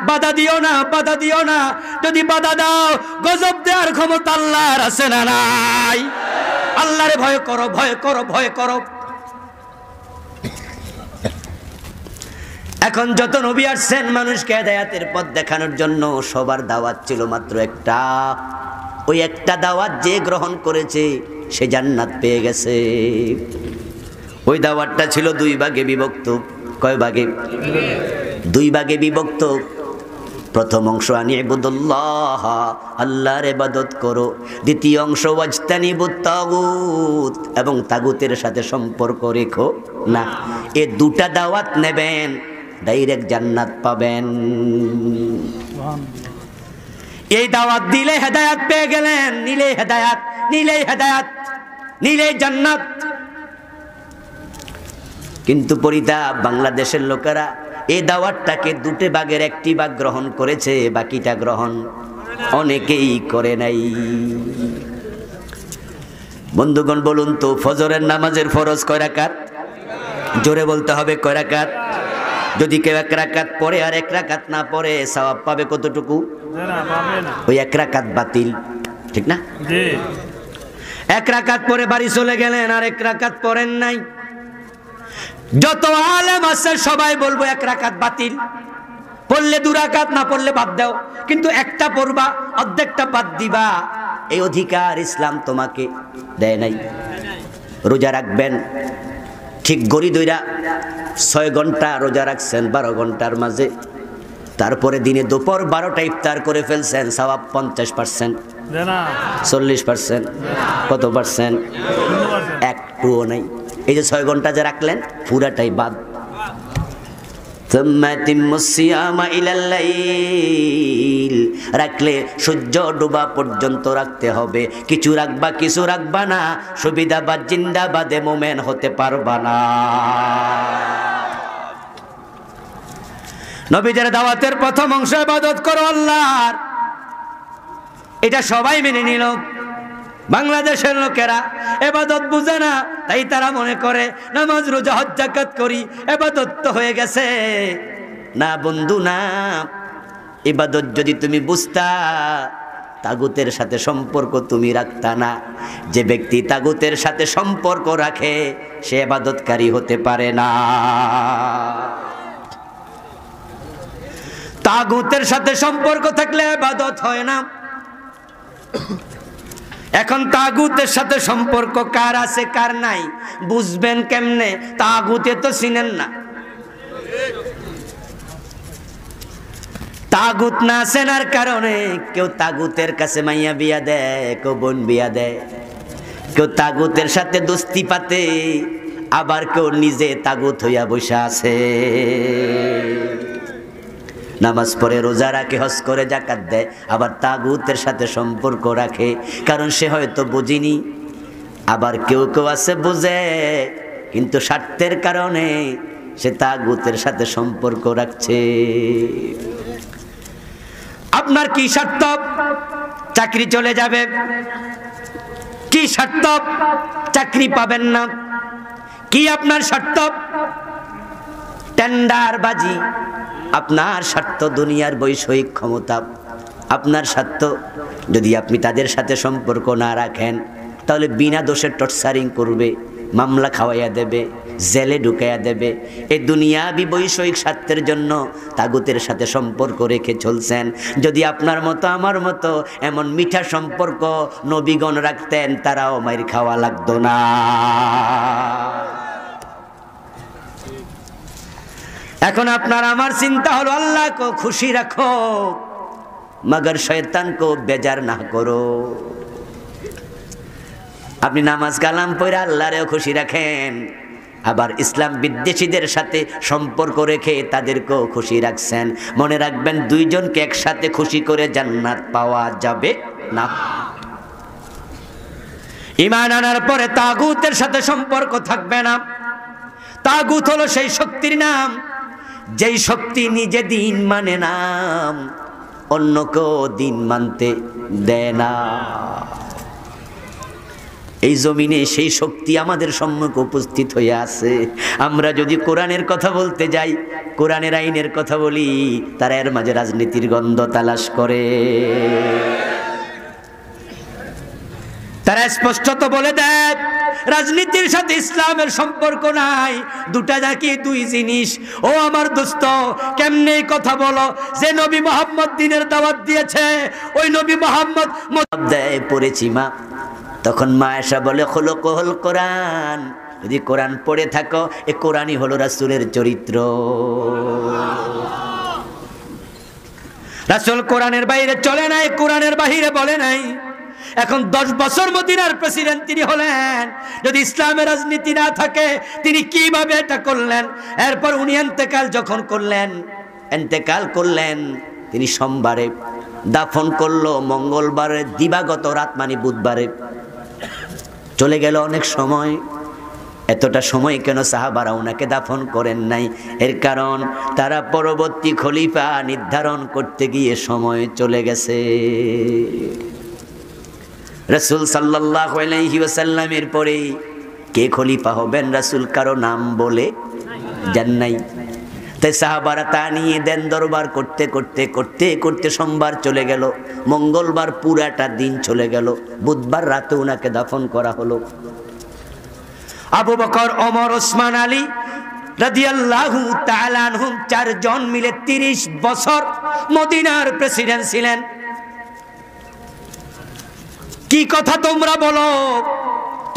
Speaker 1: বাধা দিও না, বাধা দিও না। যদি বাধা দাও, গজব দেওয়ার ক্ষমতা আল্লাহর আছে না নাই? আল্লাহরে ভয় করো, ভয় করো, ভয় করো। এখন যত নবী আসছেন মানুষকে হেদায়েতের পথ দেখানোর জন্য, সবার দাওয়াত ছিল মাত্র একটা। ওই একটা দাওয়াত যে গ্রহণ করেছে সে জান্নাত পেয়ে গেছে। ওই দাওয়াতটা ছিল দুই ভাগে বিভক্ত। কয় ভাগে? দুই ভাগে বিভক্ত। প্রথম অংশ আনি ইবাদুল্লাহ, আল্লাহর ইবাদত করো। দ্বিতীয় অংশ ওয়াজতানিবুত তাগুত, এবং তাগুতের সাথে সম্পর্ক রেখো না। এই দুটা দাওয়াত নেবেন, ডাইরেক্ট জান্নাত পাবেন। এই দাওয়াত দিলে হেদায়েত পেয়ে গেলেন, নিলে হেদায়েত, নিলে হেদায়েত, নিলে জান্নাত। কিন্তু পরিতাপ, বাংলাদেশের লোকেরা এই দাওয়াতটাকে দুটো ভাগের একটি ভাগ গ্রহণ করেছে, বাকিটা গ্রহণ অনেকেই করে নাই। বন্ধুগণ বলুন তো, ফজরের নামাজের ফরজ কয় রাকাত? জোরে বলতে হবে, কয় রাকাত? যদি কেউ 1 রাকাত পড়ে আর 1 রাকাত না পড়ে, সওয়াব পাবে কতটুকু? ওই 1 রাকাত বাতিল, ঠিক না? 1 রাকাত পরে বাড়ি চলে গেলেন, আর 1 রাকাত পড়েন নাই। যত আলেম আছে সবাই বলবো 1 রাকাত বাতিল। পড়লে 2 রাকাত, না পড়লে বাদ দাও, কিন্তু একটা পড়বা, অর্ধেকটা বাদ দিবা। এই অধিকার ইসলাম তোমাকে দেয় নাই। রোজা রাখবেন, ঠিক গড়ি দইরা 6 ঘন্টা রোজা রাখছেন 12 ঘন্টার মাঝে, তারপরে দিনে দুপুর 12টা ইফতার করে ফেলছেন, সওয়াব 50%, 40%, কত পার্সেন্ট? একটুও নাই। এই যে 6 ঘন্টা যে রাখলেন, পুরাটাই বাদ। রাখলে সূর্য ডোবা পর্যন্ত রাখতে হবে। কিছু রাখবা, কিছু রাখবা না, সুবিধাবাদ জিন্দাবাদে মোমেন হতে পারবা না। নবীদের দাওয়াতের প্রথম অংশ ইবাদত করো আল্লাহর, এটা সবাই মেনে নিল। বাংলাদেশের লোকেরা ইবাদত বুঝে না, তাই তারা মনে করে নামাজ রোজা হজ যাকাত করি, ইবাদত তো হয়ে গেছে। না বন্ধু, না। ইবাদত যদি তুমি বুঝতা, তাগুতের সাথে সম্পর্ক তুমি রাখতা না। যে ব্যক্তি তাগুতের সাথে সম্পর্ক রাখে সে ইবাদতকারী হতে পারে না। তাগুতের সাথে সম্পর্ক থাকলে ইবাদত হয় না। এখন তাগুতের সাথে সম্পর্ক কার আছে কার নাই বুঝবেন কেমনে? তাগুতে তো চিনেন না। তাগুত না চেনার কারণে কেউ তাগুতের কাছে মাইয়া বিয়া দেয়, কেউ বোন বিয়া দেয়, কেউ তাগুতের সাথে দোস্তি পাতে, আবার কেউ নিজে তাগুত হইয়া বসে আছে। নামাজ পড়ে, রোজা রাখে, হজ করে, যাকাত দেয়, আবার তাগুতের সাথে সম্পর্ক রাখে, কারণ সে হয়তো বুঝিনি। আবার কেউ কেউ আছে বুঝে, কিন্তু স্বার্থের কারণে সে তাগুতের সাথে সম্পর্ক রাখছে। আপনার কি স্বার্থ? চাকরি চলে যাবে। কি স্বার্থ? চাকরি পাবেন না। কি আপনার স্বার্থ? টেন্ডারবাজি। আপনার স্বার্থ দুনিয়ার বৈষয়িক ক্ষমতা। আপনার স্বার্থ, যদি আপনি তাদের সাথে সম্পর্ক না রাখেন তাহলে বিনা দোষে টর্চারিং করবে, মামলা খাওয়াইয়া দেবে, জেলে ঢুকাইয়া দেবে। এই দুনিয়াবি বৈষয়িক স্বার্থের জন্য তাগুতের সাথে সম্পর্ক রেখে চলছেন। যদি আপনার মতো আমার মতো এমন মিঠা সম্পর্ক নবীগণ রাখতেন, তারাও মাইর খাওয়া লাগতো না। এখন আপনার আমার চিন্তা হলো আল্লাহ কো খুশি রাখো, মগর শয়তান কো বেজার না করো। আপনি নামাজ কালাম পড়ে আল্লাহরেও খুশি রাখেন, আবার ইসলাম বিদ্বেষীদের সাথে সম্পর্ক রেখে তাদেরকেও খুশি রাখছেন। মনে রাখবেন, দুইজনকে একসাথে খুশি করে জান্নাত পাওয়া যাবে না। ঈমান আনার পরে তাগুতের সাথে সম্পর্ক থাকবে না। তাগুত হলো সেই শক্তির নাম যেই শক্তি নিজে দিন মানে না, অন্যকেও দিন মানতে দেয় না। এই জমিনে সেই শক্তি আমাদের সম্মুখে উপস্থিত হয়ে আছে। আমরা যদি কোরআনের কথা বলতে যাই, কোরআনের আইনের কথা বলি, তারা এর মাঝে রাজনীতির গন্ধ তালাশ করে। তারা স্পষ্টত বলে দেয় রাজনীতির সাথে ইসলামের সম্পর্ক নাই, দুটা নাকি দুই জিনিস। ও আমার দোস্ত, কেমনে কথা বলো যে নবী মুহাম্মদ দ্বীনের দাওয়াত দিয়েছে, ওই নবী মুহাম্মদ দেয় পড়েছি মা। তখন মা এসা বলে খুলুকুল কোরআন, যদি কোরআন পড়ে থাকো, এ কোরআনই হলো রাসূলের চরিত্র। রাসূল কোরআনের বাইরে চলে নাই, কোরআনের বাইরে বলে নাই। এখন 10 বছর মদিনার প্রেসিডেন্ট তিনি হলেন, যদি ইসলামের রাজনীতি না থাকে তিনি কিভাবে এটা করলেন? এরপর উনি ইন্তেকাল করলেন তিনি সোমবারে, দাফন করলো মঙ্গলবারে দিবাগত রাত, মানে বুধবারে। চলে গেল অনেক সময়। এতটা সময় কেন সাহাবারা ওনাকে দাফন করেন নাই? এর কারণ তারা পরবর্তী খলিফা নির্ধারণ করতে গিয়ে সময় চলে গেছে। রাসূল সাল্লাল্লাহু আলাইহি ওয়াসাল্লামের পরে কে খলিফা হবেন রাসূল কারো নাম বলে যান নাই। তাই সাহাবারা তা নিয়ে দেন দরবার করতে করতে করতে করতে সোমবার চলে গেল, মঙ্গলবার পুরাটা দিন চলে গেল, বুধবার রাতে ওনাকে দাফন করা হলো। আবু বকর, ওমর, ওসমান, আলী রাদিয়াল্লাহু তাআলা আনহুম 4 জন মিলে 30 বছর মদিনার প্রেসিডেন্ট ছিলেন। কি কথা তোমরা বলো?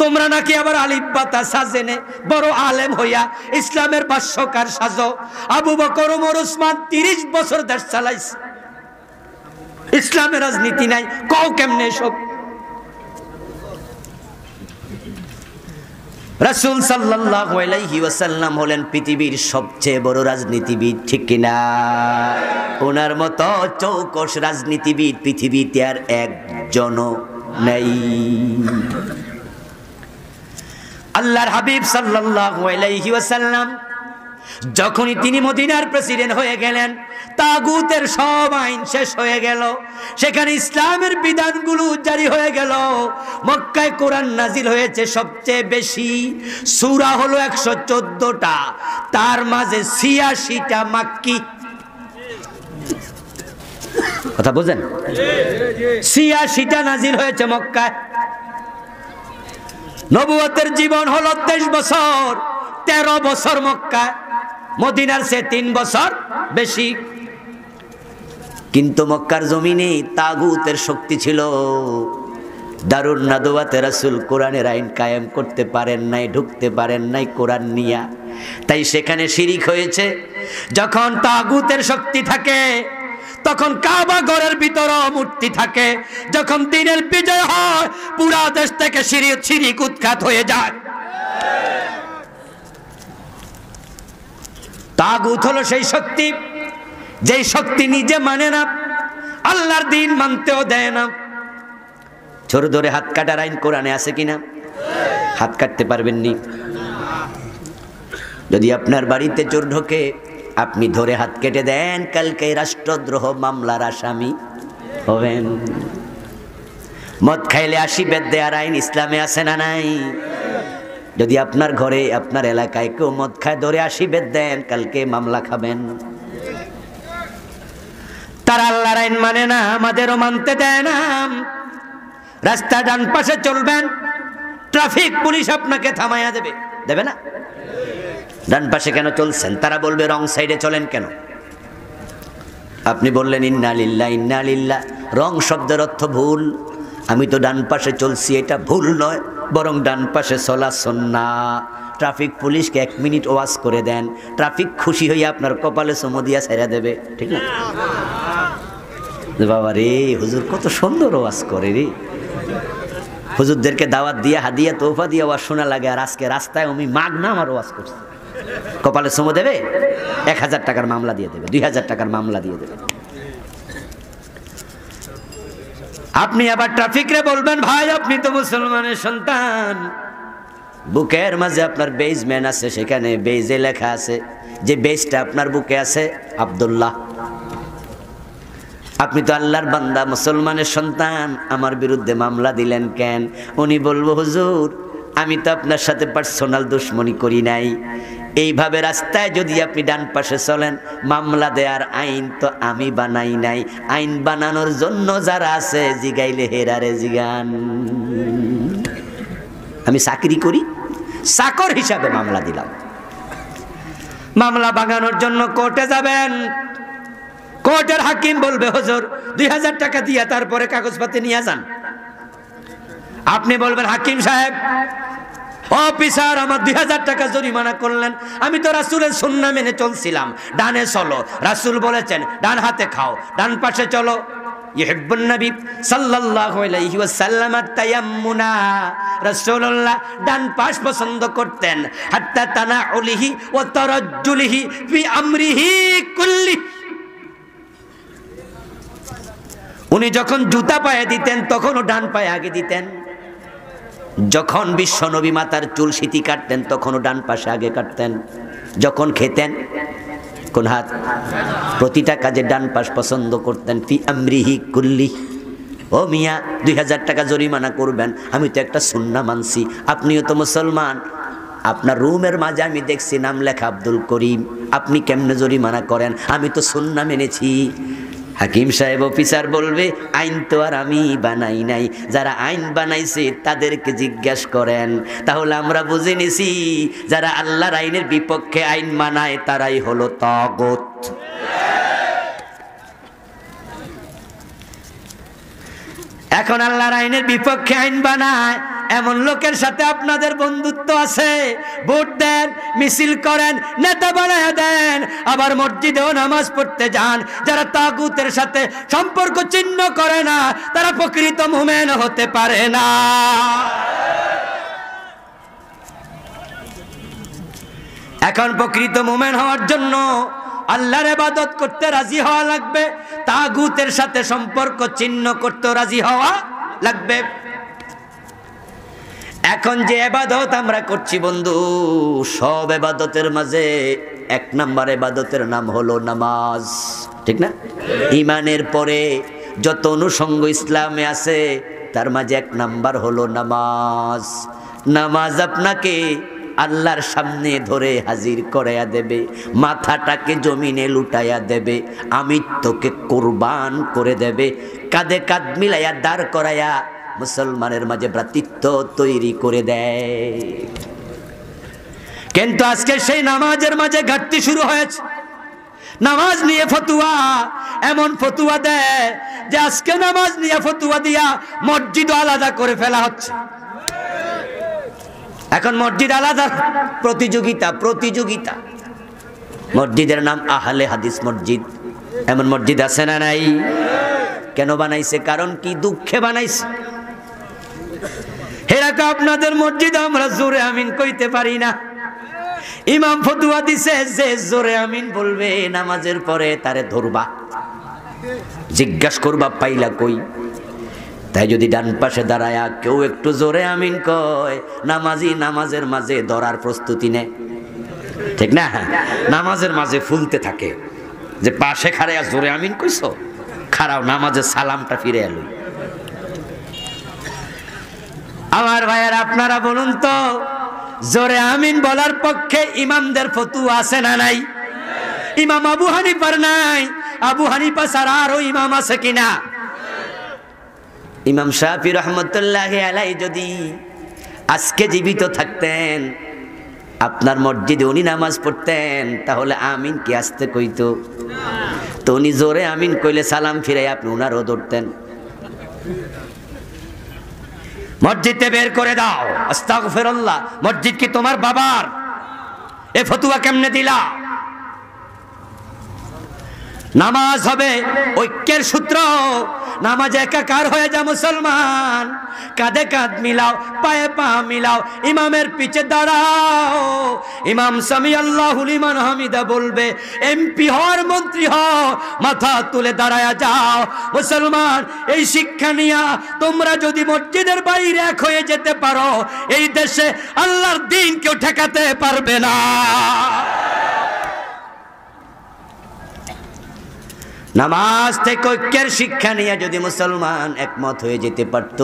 Speaker 1: তোমরা নাকি আবার আলিফ বাতা সাজেনে বড় আলেম হইয়া ইসলামের ভাষ্যকার সাজো। আবু বকর, ওমর, ওসমান 30 বছর দেশ চালাইছে, ইসলামের রাজনীতি নাই, কও কেমনে সব? রাসূল সাল্লাল্লাহু আলাইহি ওয়াসাল্লাম হলেন পৃথিবীর সবচেয়ে বড় রাজনীতিবিদ, ঠিক কিনা? ওনার মতো চৌকস রাজনীতিবিদ পৃথিবীতে আর একজনও নেই। আল্লাহর হাবিব সাল্লাল্লাহু আলাইহি ওয়াসাল্লাম যখনই তিনি মদিনার প্রেসিডেন্ট হয়ে গেলেন, তাগুতের সব আইন শেষ হয়ে গেল, সেখানে ইসলামের বিধানগুলো জারি হয়ে গেল। মক্কায় কোরআন নাজিল হয়েছে সবচেয়ে বেশি, সূরা হলো 114টা, তার মাঝে 86টা মাক্কি। কথা বুঝেন? 86টা নাজিল হয়েছে মক্কায়। নবুয়তের জীবন হলো 23 বছর, 13 বছর মক্কায়, মদিনার চেয়ে 3 বছর বেশি। কিন্তু মক্কার জমিনে তাগুতের শক্তি ছিল। দারুন নাদওয়াতে রাসূল কোরআনের আইন কায়েম করতে পারেন নাই, ঢুকতে পারেন নাই কোরআন নিয়া, তাই সেখানে শিরিক হয়েছে। যখন তাগুতের শক্তি থাকে তখন কাবা ঘরের ভিতরে মূর্তি থাকে, যখন দিনের বিজয় হয় পুরা দেশ থেকে শিরিক উৎখাত হয়ে যায়। তাগুত হলো সেই শক্তি যেই শক্তি নিজে মানে না, আল্লাহর দিন মানতেও দেয় না। ছোট ধরে হাত কাটার আইন কোরআনে আছে কিনা? হাত কাটতে পারবেন নি। যদি আপনার বাড়িতে চোর ঢোকে, আপনি ধরে হাত কেটে দেন, কালকে রাষ্ট্রদ্রোহ মামলার আসামি হবেন। মদ খাইলে 80 বেদ দেওয়ার আইন ইসলামে আছে না নাই? যদি আপনার ঘরে আপনার এলাকায় কেউ মদ খায়, ধরে 80 বেদ দেন, কালকে মামলা খাবেন। তারা আল্লাহর আইন মানে না, আমাদেরও মানতে দেয় না। রাস্তা ডান পাশে চলবেন, ট্রাফিক পুলিশ আপনাকে থামাইয়া দেবে না? ডান পাশে কেন চলছেন? তারা বলবে রং সাইডে চলেন কেন? আপনি বললেন ইন্না লিল্লাহ ইন্না লিল্লাহ, রং শব্দের অর্থ ভুল। আমি তো ডান পাশে চলছি, এটা ভুল নয়, বরং ডান পাশে চলা সুন্নাহ। ট্রাফিক পুলিশকে 1 মিনিট ওয়াজ করে দেন, ট্রাফিক খুশি হয়ে আপনার কপালে চুমু দিয়া ছেড়ে দেবে, ঠিক না? বাবা রে, হুজুর কত সুন্দর ওয়াজ করে রে। হুজুরদেরকে দাওয়াত দিয়ে হাদিয়া তোফা দিয়ে ওয়াজ শোনা লাগে, আর আজকে রাস্তায় আমি মাগনা আমার ওয়াজ করছি। কপালে চুমু দেবে, 1000 টাকার মামলা দিয়ে দেবে, 2000 টাকার মামলা দিয়ে দেবে। আপনি আবার ট্রাফিকরে বলবেন ভাই আপনি তো মুসলমানের সন্তান, বুকের মাঝে আপনার বেজম্যান আছে, সেখানে বেজে লেখা আছে যে বেজটা আপনার বুকে আছে আব্দুল্লাহ, আপনি তো আল্লাহর বান্দা মুসলমানের সন্তান, আমার বিরুদ্ধে মামলা দিলেন কেন? উনি বলবো হুজুর আমি তো আপনার সাথে পার্সোনাল দুশ্মনী করি নাই, এইভাবে রাস্তায় যদি আপনি ডান পাশে চলেন মামলা দেওয়ার আইন তো আমি বানাই নাই, আইন বানানোর জন্য যারা আছে জিগাইলে হেরারে জিগান, আমি চাকরি করি চাকর হিসাবে মামলা দিলাম। মামলা ভাঙানোর জন্য কোর্টে যাবেন, কোর্টের হাকিম বলবে হুজুর 2000 টাকা দিয়া তারপরে কাগজপাতি নিয়ে যান। আপনি বলবেন হাকিম সাহেব অফিসার আমার 2000 টাকা জরিমানা করলেন, আমি তো রাসূলের সুন্নাহ মেনে চলছিলাম, ডানে চলো, রাসূল বলেছেন ডান হাতে খাও, ডান পাশে চলো। ইউহিব্বুন নবী সাল্লাল্লাহু আলাইহি ওয়াসাল্লাম তায়াম্মুনা, রাসূলুল্লাহ ডান পাশ পছন্দ করতেন, হাত্তা তানাউলিহি ওয়া তারাজ্জুলিহি ফি আমরিহি কুল্লি। উনি যখন জুতা পায়ে দিতেন তখনও ডান পায়ে আগে দিতেন, যখন বিশ্ব নবী মাতার চুল সিঁথি কাটতেন তখনও ডান পাশে আগে কাটতেন, যখন খেতেন কোন হাত, প্রতিটা কাজে ডান পাশ পছন্দ করতেন। ফি আমরিহি কুল্লি। ও মিয়া 2000 টাকা জরিমানা করবেন, আমি তো একটা সুন্নাহ মানছি, আপনিও তো মুসলমান, আপনার রুমের মাঝে আমি দেখছি নাম লেখা আব্দুল করিম, আপনি কেমনে জরিমানা করেন? আমি তো সুন্নাহ মেনেছি। হাকিম সাহেব অফিসার বলবে আইন তো আর আমি বানাই নাই, যারা আইন বানাইছে তাদেরকে জিজ্ঞাসা করেন। তাহলে আমরা বুঝে নিছি যারা আল্লাহর আইনের বিপক্ষে আইন মানায় তারাই হলো তাগুত। এখন আল্লাহর আইনের বিপক্ষে আইন বানায় এমন লোকের সাথে আপনাদের বন্ধুত্ব আছে, ভোট দেন, মিছিল করেন, নেতা বানায় দেন, আবার মসজিদেও নামাজ পড়তে যান। যারা তাগুতের সাথে সম্পর্ক ছিন্ন করে না তারা প্রকৃত মুমিন হতে পারে না। এখন প্রকৃত মুমিন হওয়ার জন্য আল্লাহর ইবাদত করতে রাজি হওয়া লাগবে, তাগুতের সাথে সম্পর্ক ছিন্ন করতে রাজি হওয়া লাগবে। এখন যে ইবাদত আমরা করছি বন্ধু, সব ইবাদতের মাঝে 1 নাম্বার ইবাদতের নাম হলো নামাজ, ঠিক না? ঈমানের পরে যত অনুষঙ্গ ইসলামে আছে তার মাঝে 1 নাম্বার হলো নামাজ। নামাজ আপনাকে আল্লাহর সামনে ধরে হাজির করাইয়া দেবে, মাথাটাকে জমিনে লুটাইয়া দেবে, আমিত্বকে কুরবান করে দেবে, কাঁধে কাঁধ মিলাইয়া দাঁড় করাইয়া মুসলমানের মাঝে ভ্রাতৃত্ব তৈরি করে দেয়। কিন্তু আজকে সেই নামাজের মাঝে ঘাটতি শুরু হয়েছে। নামাজ নিয়ে ফতুয়া, এমন ফতুয়া দেয় যে আজকে নামাজ নিয়ে ফতুয়া দিয়া মসজিদ আলাদা করে ফেলা হচ্ছে। এখন মসজিদ আলাদা, প্রতিযোগিতা। মসজিদের নাম আহলে হাদিস মসজিদ, এমন মসজিদ আছে না নাই? কেন বানাইছে? কারণ কি? দুঃখে বানাইছে। হেরাকা আপনাদের মসজিদ আমরা জোরে আমিন কইতে পারি না, ইমাম ফতুয়া দিছে যে জোরে আমিন বলবে নামাজের পরে তারে ধরবা, জিজ্ঞাসা করবা পাইলা কই। তাই যদি ডান পাশে দাঁড়ায়া কেউ একটু জোরে আমিন কয়, নামাজি নামাজের মাঝে ধরার প্রস্তুতি নেয়, ঠিক না? নামাজের মাঝে ফুলতে থাকে যে পাশে খাড়াইয়া জোরে আমিন কইছো, খাড়াও নামাজের সালামটা ফিরে এলো। আমার ভাইয়ের আপনারা বলুন তো, জোরে আমিন বলার পক্ষে ইমামদের ফতুয়া আছে না নাই? ইমাম আবু হানিফার নাই, আবু হানিফা ছাড়া আরো ইমাম আছে কিনা? ইমাম শাফি রহমতুল্লাহি আলাইহি যদি আজকে জীবিত থাকতেন, আপনার মসজিদে উনি নামাজ পড়তেন, তাহলে আমিন কি আসতে কইতো? তো উনি জোরে আমিন কইলে সালাম ফিরাই আপনি উনারও ধরতেন। মসজিদে বের করে দাও, আস্তাগফিরুল্লাহ, মসজিদ কি তোমার বাবার? এ ফতুয়া কেমনে দিলা? নামাজ হবে ঐক্যের সূত্র। নামাজে একাকার হয়ে যা মুসলমান, কাঁধে কাঁধ মিলাও, পায়ে পা মিলাও, ইমামের পিছে দাঁড়াও। ইমাম সামি আল্লাহু লিমান হামিদা বলবে, এমপি হওয়ার মন্ত্রী হও, মাথা তুলে দাঁড়ায়া যাও। মুসলমান, এই শিক্ষা নিয়া তোমরা যদি মসজিদের বাইরে এক হয়ে যেতে পারো, এই দেশে আল্লাহর দ্বীন কেউ ঠেকাতে পারবে না। নামাজ থেকে ঐক্যের শিক্ষা নিয়ে যদি মুসলমান একমত হয়ে যেতে পারত,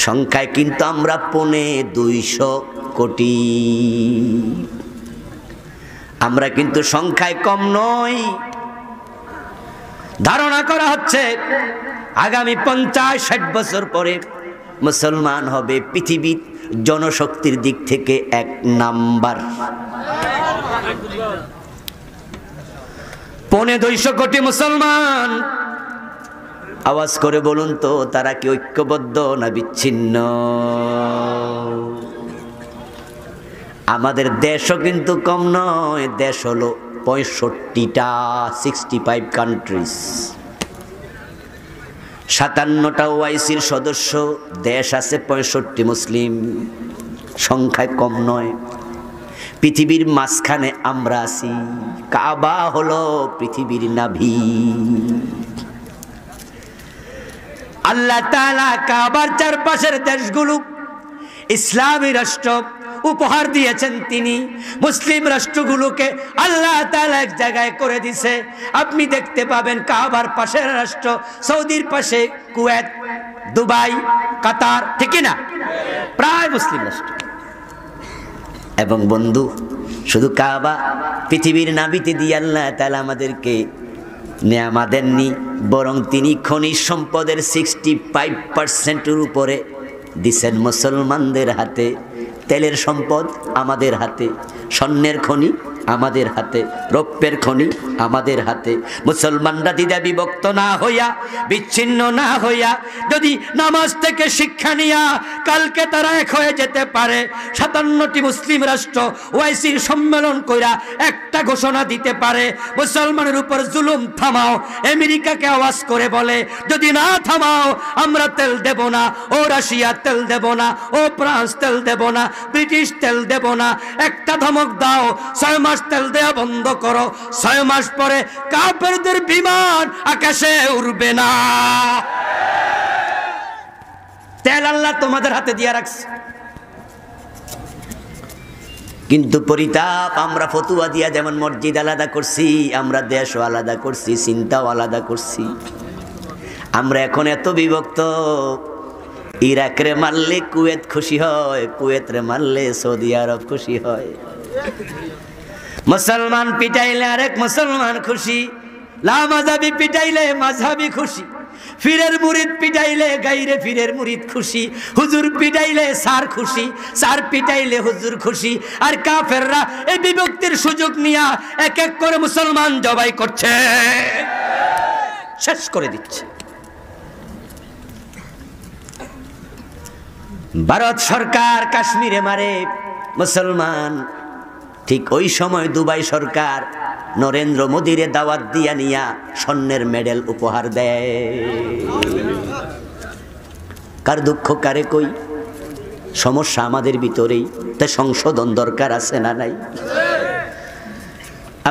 Speaker 1: সংখ্যায় কিন্তু আমরা 250 কোটি। আমরা কিন্তু সংখ্যায় কম নই। ধারণা করা হচ্ছে আগামী 50-60 বছর পরে মুসলমান হবে পৃথিবীর জনশক্তির দিক থেকে 1 নাম্বার। 250 কোটি মুসলমান। আওয়াজ করে বলুন তো, তারা কি ঐক্যবদ্ধ না বিচ্ছিন্ন? আমাদের দেশও কিন্তু কম নয়। দেশ হলো 65টা, 65 কান্ট্রিজ, 57টা ওআইসির সদস্য। দেশ আছে 65 মুসলিম, সংখ্যায় কম নয়। পৃথিবীর মাঝখানে আমরা আছি। কাবা হলো পৃথিবীর নাভি। আল্লাহ তাআলা কাবার চারপাশের দেশগুলো ইসলামী রাষ্ট্র উপহার দিয়েছেন তিনি। মুসলিম রাষ্ট্রগুলোকে আল্লাহ তাআলা এক জায়গায় করে দিয়েছে। আপনি দেখতে পাবেন কাবার পাশের রাষ্ট্র, সৌদির পাশে কুয়েত, দুবাই, কাতার, ঠিক না? প্রায় মুসলিম রাষ্ট্র। এবং বন্ধু, শুধু কাবা পৃথিবীর নাভিতে দিয়ে আল্লাহ তাআলা আমাদেরকে নেয়ামত দেননি, বরং তিনি খনিজ সম্পদের 65%-এর উপরে দিছেন মুসলমানদের হাতে। তেলের সম্পদ আমাদের হাতে, স্বর্ণের খনি আমাদের হাতে, রৌপ্যের খনি আমাদের হাতে। মুসলমানরা দ্বিধা বিভক্ত না হইয়া, বিচ্ছিন্ন না হইয়া, যদি নামাজ থেকে শিক্ষা নিয়া কালকে তারা এক হয়ে যেতে পারে, 57টি মুসলিম রাষ্ট্র ওআইসির সম্মেলন কইরা একটা ঘোষণা দিতে পারে, মুসলমানের উপর জুলুম থামাও। আমেরিকাকে আওয়াজ করে বলে, যদি না থামাও আমরা তেল দেব না। ও রাশিয়া তেল দেব না, ও ফ্রান্স তেল দেব না, ব্রিটিশ তেল দেব না। একটা ধমক দাও, 6 মাস তেল দেয়া বন্ধ করো। 6 মাস পরে কাফেরদের বিমান আকাশে উড়বে না। তেল আল্লাহ তোমাদের হাতে দিয়ে রাখছে। কিন্তু পরিতাপ, আমরা ফতুয়া দিয়া যেমন মসজিদ আলাদা করছি, আমরা দেশও আলাদা করছি, চিন্তাও আলাদা করছি। আমরা এখন এত বিভক্ত, ইরাকরে মারলে কুয়েত খুশি হয়, কুয়েতরে মারলে সৌদি আরব খুশি হয়। মুসলমান পিটাইলে আরেক মুসলমান খুশি, লামাজাবি পিটাইলে মাযহাবি খুশি, ফিরের মুরিদ পিটাইলে গাইরে ফিরের মুরিদ খুশি, হুজুর পিটাইলে সার খুশি, সার পিটাইলে হুজুর খুশি। আর কাফেররা এই বিভক্তির সুযোগ নিয়ে এক এক করে মুসলমান জবাই করছে, শেষ করে দিচ্ছে। ভারত সরকার কাশ্মীরে মারে মুসলমান, ঠিক ওই সময় দুবাই সরকার নরেন্দ্র মোদীরে দাওয়াত দিয়া নিয়া স্বর্ণের মেডেল উপহার দেয়। কার দুঃখ কারে কই? সমস্যা আমাদের ভিতরেই, তাই সংশোধন দরকার আছে না নাই?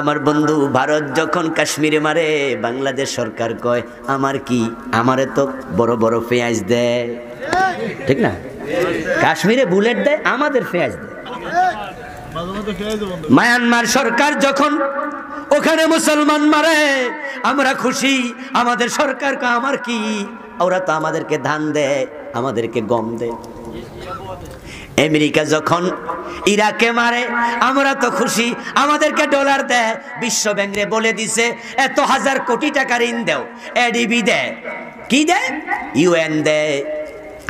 Speaker 1: আমার বন্ধু, ভারত যখন কাশ্মীরে মারে, বাংলাদেশ সরকার কয় আমার কি, আমারে তো বড় বড় পেঁয়াজ দেয়, ঠিক না? কাশ্মীরে বুলেট দেয়, আমাদের পেঁয়াজ দেয়। মায়ানমার সরকার যখন ওখানে মুসলমান মারে, আমরা খুশি, আমাদের সরকার আমার কি, ওরা তো আমাদেরকে ধান দেয়, আমাদেরকে গম দেয়। আমেরিকা যখন ইরাকে মারে, আমরা তো খুশি, আমাদেরকে ডলার দেয়। বিশ্ব ব্যাংকে বলে দিছে এত হাজার কোটি টাকা ঋণ দেও, এডিবি দেয়, কি দেয়, ইউএন দেয়,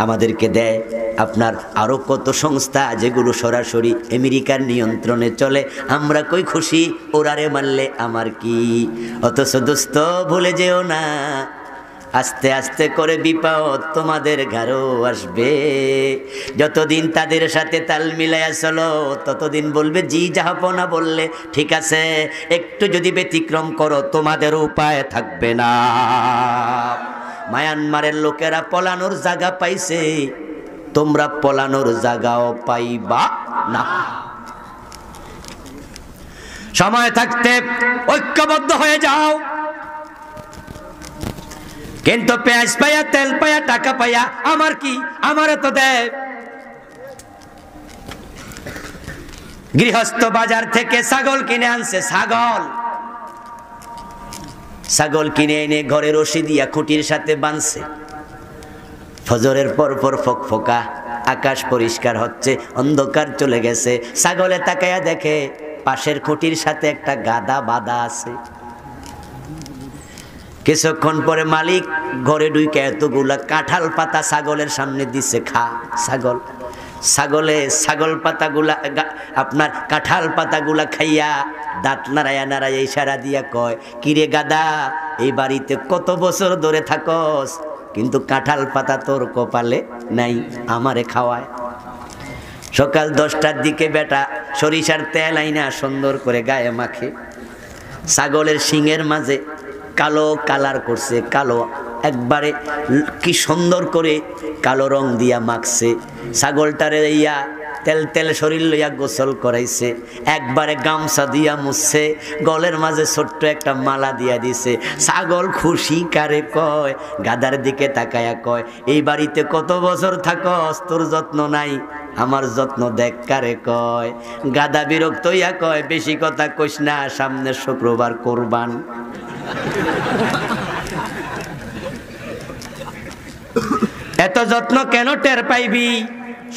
Speaker 1: আমাদেরকে দেয়। আপনার আরো কত সংস্থা যেগুলো সরাসরি আমেরিকার নিয়ন্ত্রণে চলে, আমরা কই খুশি, ওরারে মারলে আমার কি। অথচ দোস্ত ভুলে যেও না, আস্তে আস্তে করে বিপদ তোমাদের ঘরেও আসবে। যতদিন তাদের সাথে তাল মিলাইয়া চলো ততদিন বলবে জি জাহাপনা, বললে ঠিক আছে, একটু যদি ব্যতিক্রম করো তোমাদের উপায় থাকবে না। মায়ানমারের লোকেরা পলানোর জায়গা পাইছে, তোমরা পলানোর জায়গাও পাইবা না। সময় থাকতে ঐক্যবদ্ধ হয়ে যাও। কিন্তু পেঁয়াজ পাইয়া, তেল পাইয়া, টাকা পাইয়া আমার কি, আমারও তো দেয়। গৃহস্থ বাজার থেকে ছাগল কিনে আনছে, ছাগল কিনে এনে ঘরে রশি দিয়া খুঁটির সাথে বাঁধছে। ফজরের পর পর ফকফকা আকাশ পরিষ্কার হচ্ছে, অন্ধকার চলে গেছে। ছাগলে তাকায়া দেখে পাশের খুঁটির সাথে একটা গাদা বাঁধা আছে। কিছুক্ষণ পরে মালিক ঘরে ঢুকে এতগুলা কাঁঠাল পাতা ছাগলের সামনে দিছে, খা। ছাগল পাতাগুলা, আপনার কাঁঠাল পাতাগুলা খাইয়া দাঁত নাড়াইয়া নাড়াইয়া ইশারা দিয়া কয়, কিরে গাদা, এই বাড়িতে কত বছর ধরে থাকস, কিন্তু কাঁঠাল পাতা তোর কপালে নাই, আমারে খাওয়ায়। সকাল 10টার দিকে বেটা সরিষার তেল আইনা সুন্দর করে গায়ে মাখে, ছাগলের শিঙের মাঝে কালো কালার করছে, কালো একবারে কি সুন্দর করে কালো রং দিয়া মাখছে। ছাগলটারে ইয়া তেল শরীর লইয়া গোসল করাইছে, একবারে গামছা দিয়া মুছছে, গলের মাঝে ছোট্ট একটা মালা দিয়া দিছে। ছাগল খুশি কারে কয়, গাদার দিকে তাকায়া কয়, এই বাড়িতে কত বছর থাকস, তোর যত্ন নাই, আমার যত্ন দেখ কারে কয়। গাদা বিরক্ত হইয়া কয়, বেশি কথা কইস না, সামনের শুক্রবার কোরবান। এত যত্ন কেন টের পাইবি,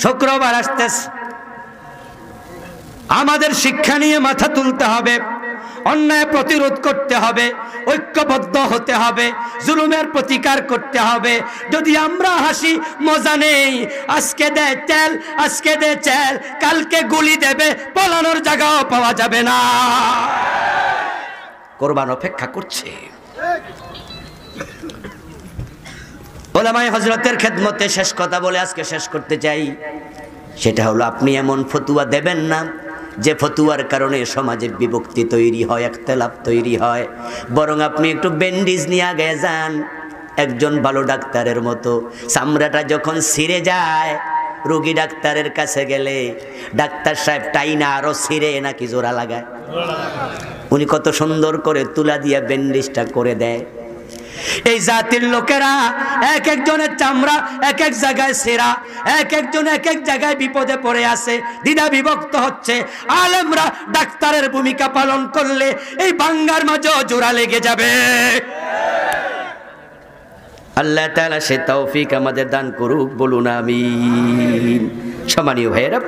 Speaker 1: শুক্রবার আসতেছে। আমাদের শিক্ষা নিয়ে মাথা তুলতে হবে, অন্যায় প্রতিরোধ করতে হবে, ঐক্যবদ্ধ হতে হবে, জুলুমের প্রতিকার করতে হবে। যদি আমরা হাসি মজা নেই, আজকে দে তেল, আজকে দে চাল, কালকে গুলি দেবে, পলানোর জায়গাও পাওয়া যাবে না। কোরবান অপেক্ষা করছে। ওলামায়ে হযরতের খেদমতে শেষ কথা বলে আজকে শেষ করতে চাই, সেটা হলো আপনি এমন ফতুয়া দেবেন না যে ফতুয়ার কারণে সমাজে বিভক্তি তৈরি হয়, ইখতিলাফ তৈরি হয়। বরং আপনি একটু ব্যান্ডেজ নিয়ে আগে যান, একজন ভালো ডাক্তারের মতো। চামড়াটা যখন ছিঁড়ে যায়, রোগী ডাক্তারের কাছে গেলে ডাক্তার সাহেব টাইনা আরো ছিঁড়ে নাকি জোড়া লাগায়? উনি কত সুন্দর করে তুলা দিয়া ব্যান্ডেজটা করে দেয়। এই জাতির লোকেরা এক একজনের চামড়া এক এক জায়গায় ছেঁড়া, এক একজন এক এক জায়গায় বিপদে পড়ে আছে, দ্বিধা বিভক্ত হচ্ছে। আলেমরা ডাক্তারের ভূমিকা পালন করলে এই বাঙ্গার মাঝেও জোড়া লেগে যাবে। আল্লাহ তাআলা সে তৌফিক আমাদের দান করুক, বলুন আমিন। সম্মানীয় ভাইয়েরা,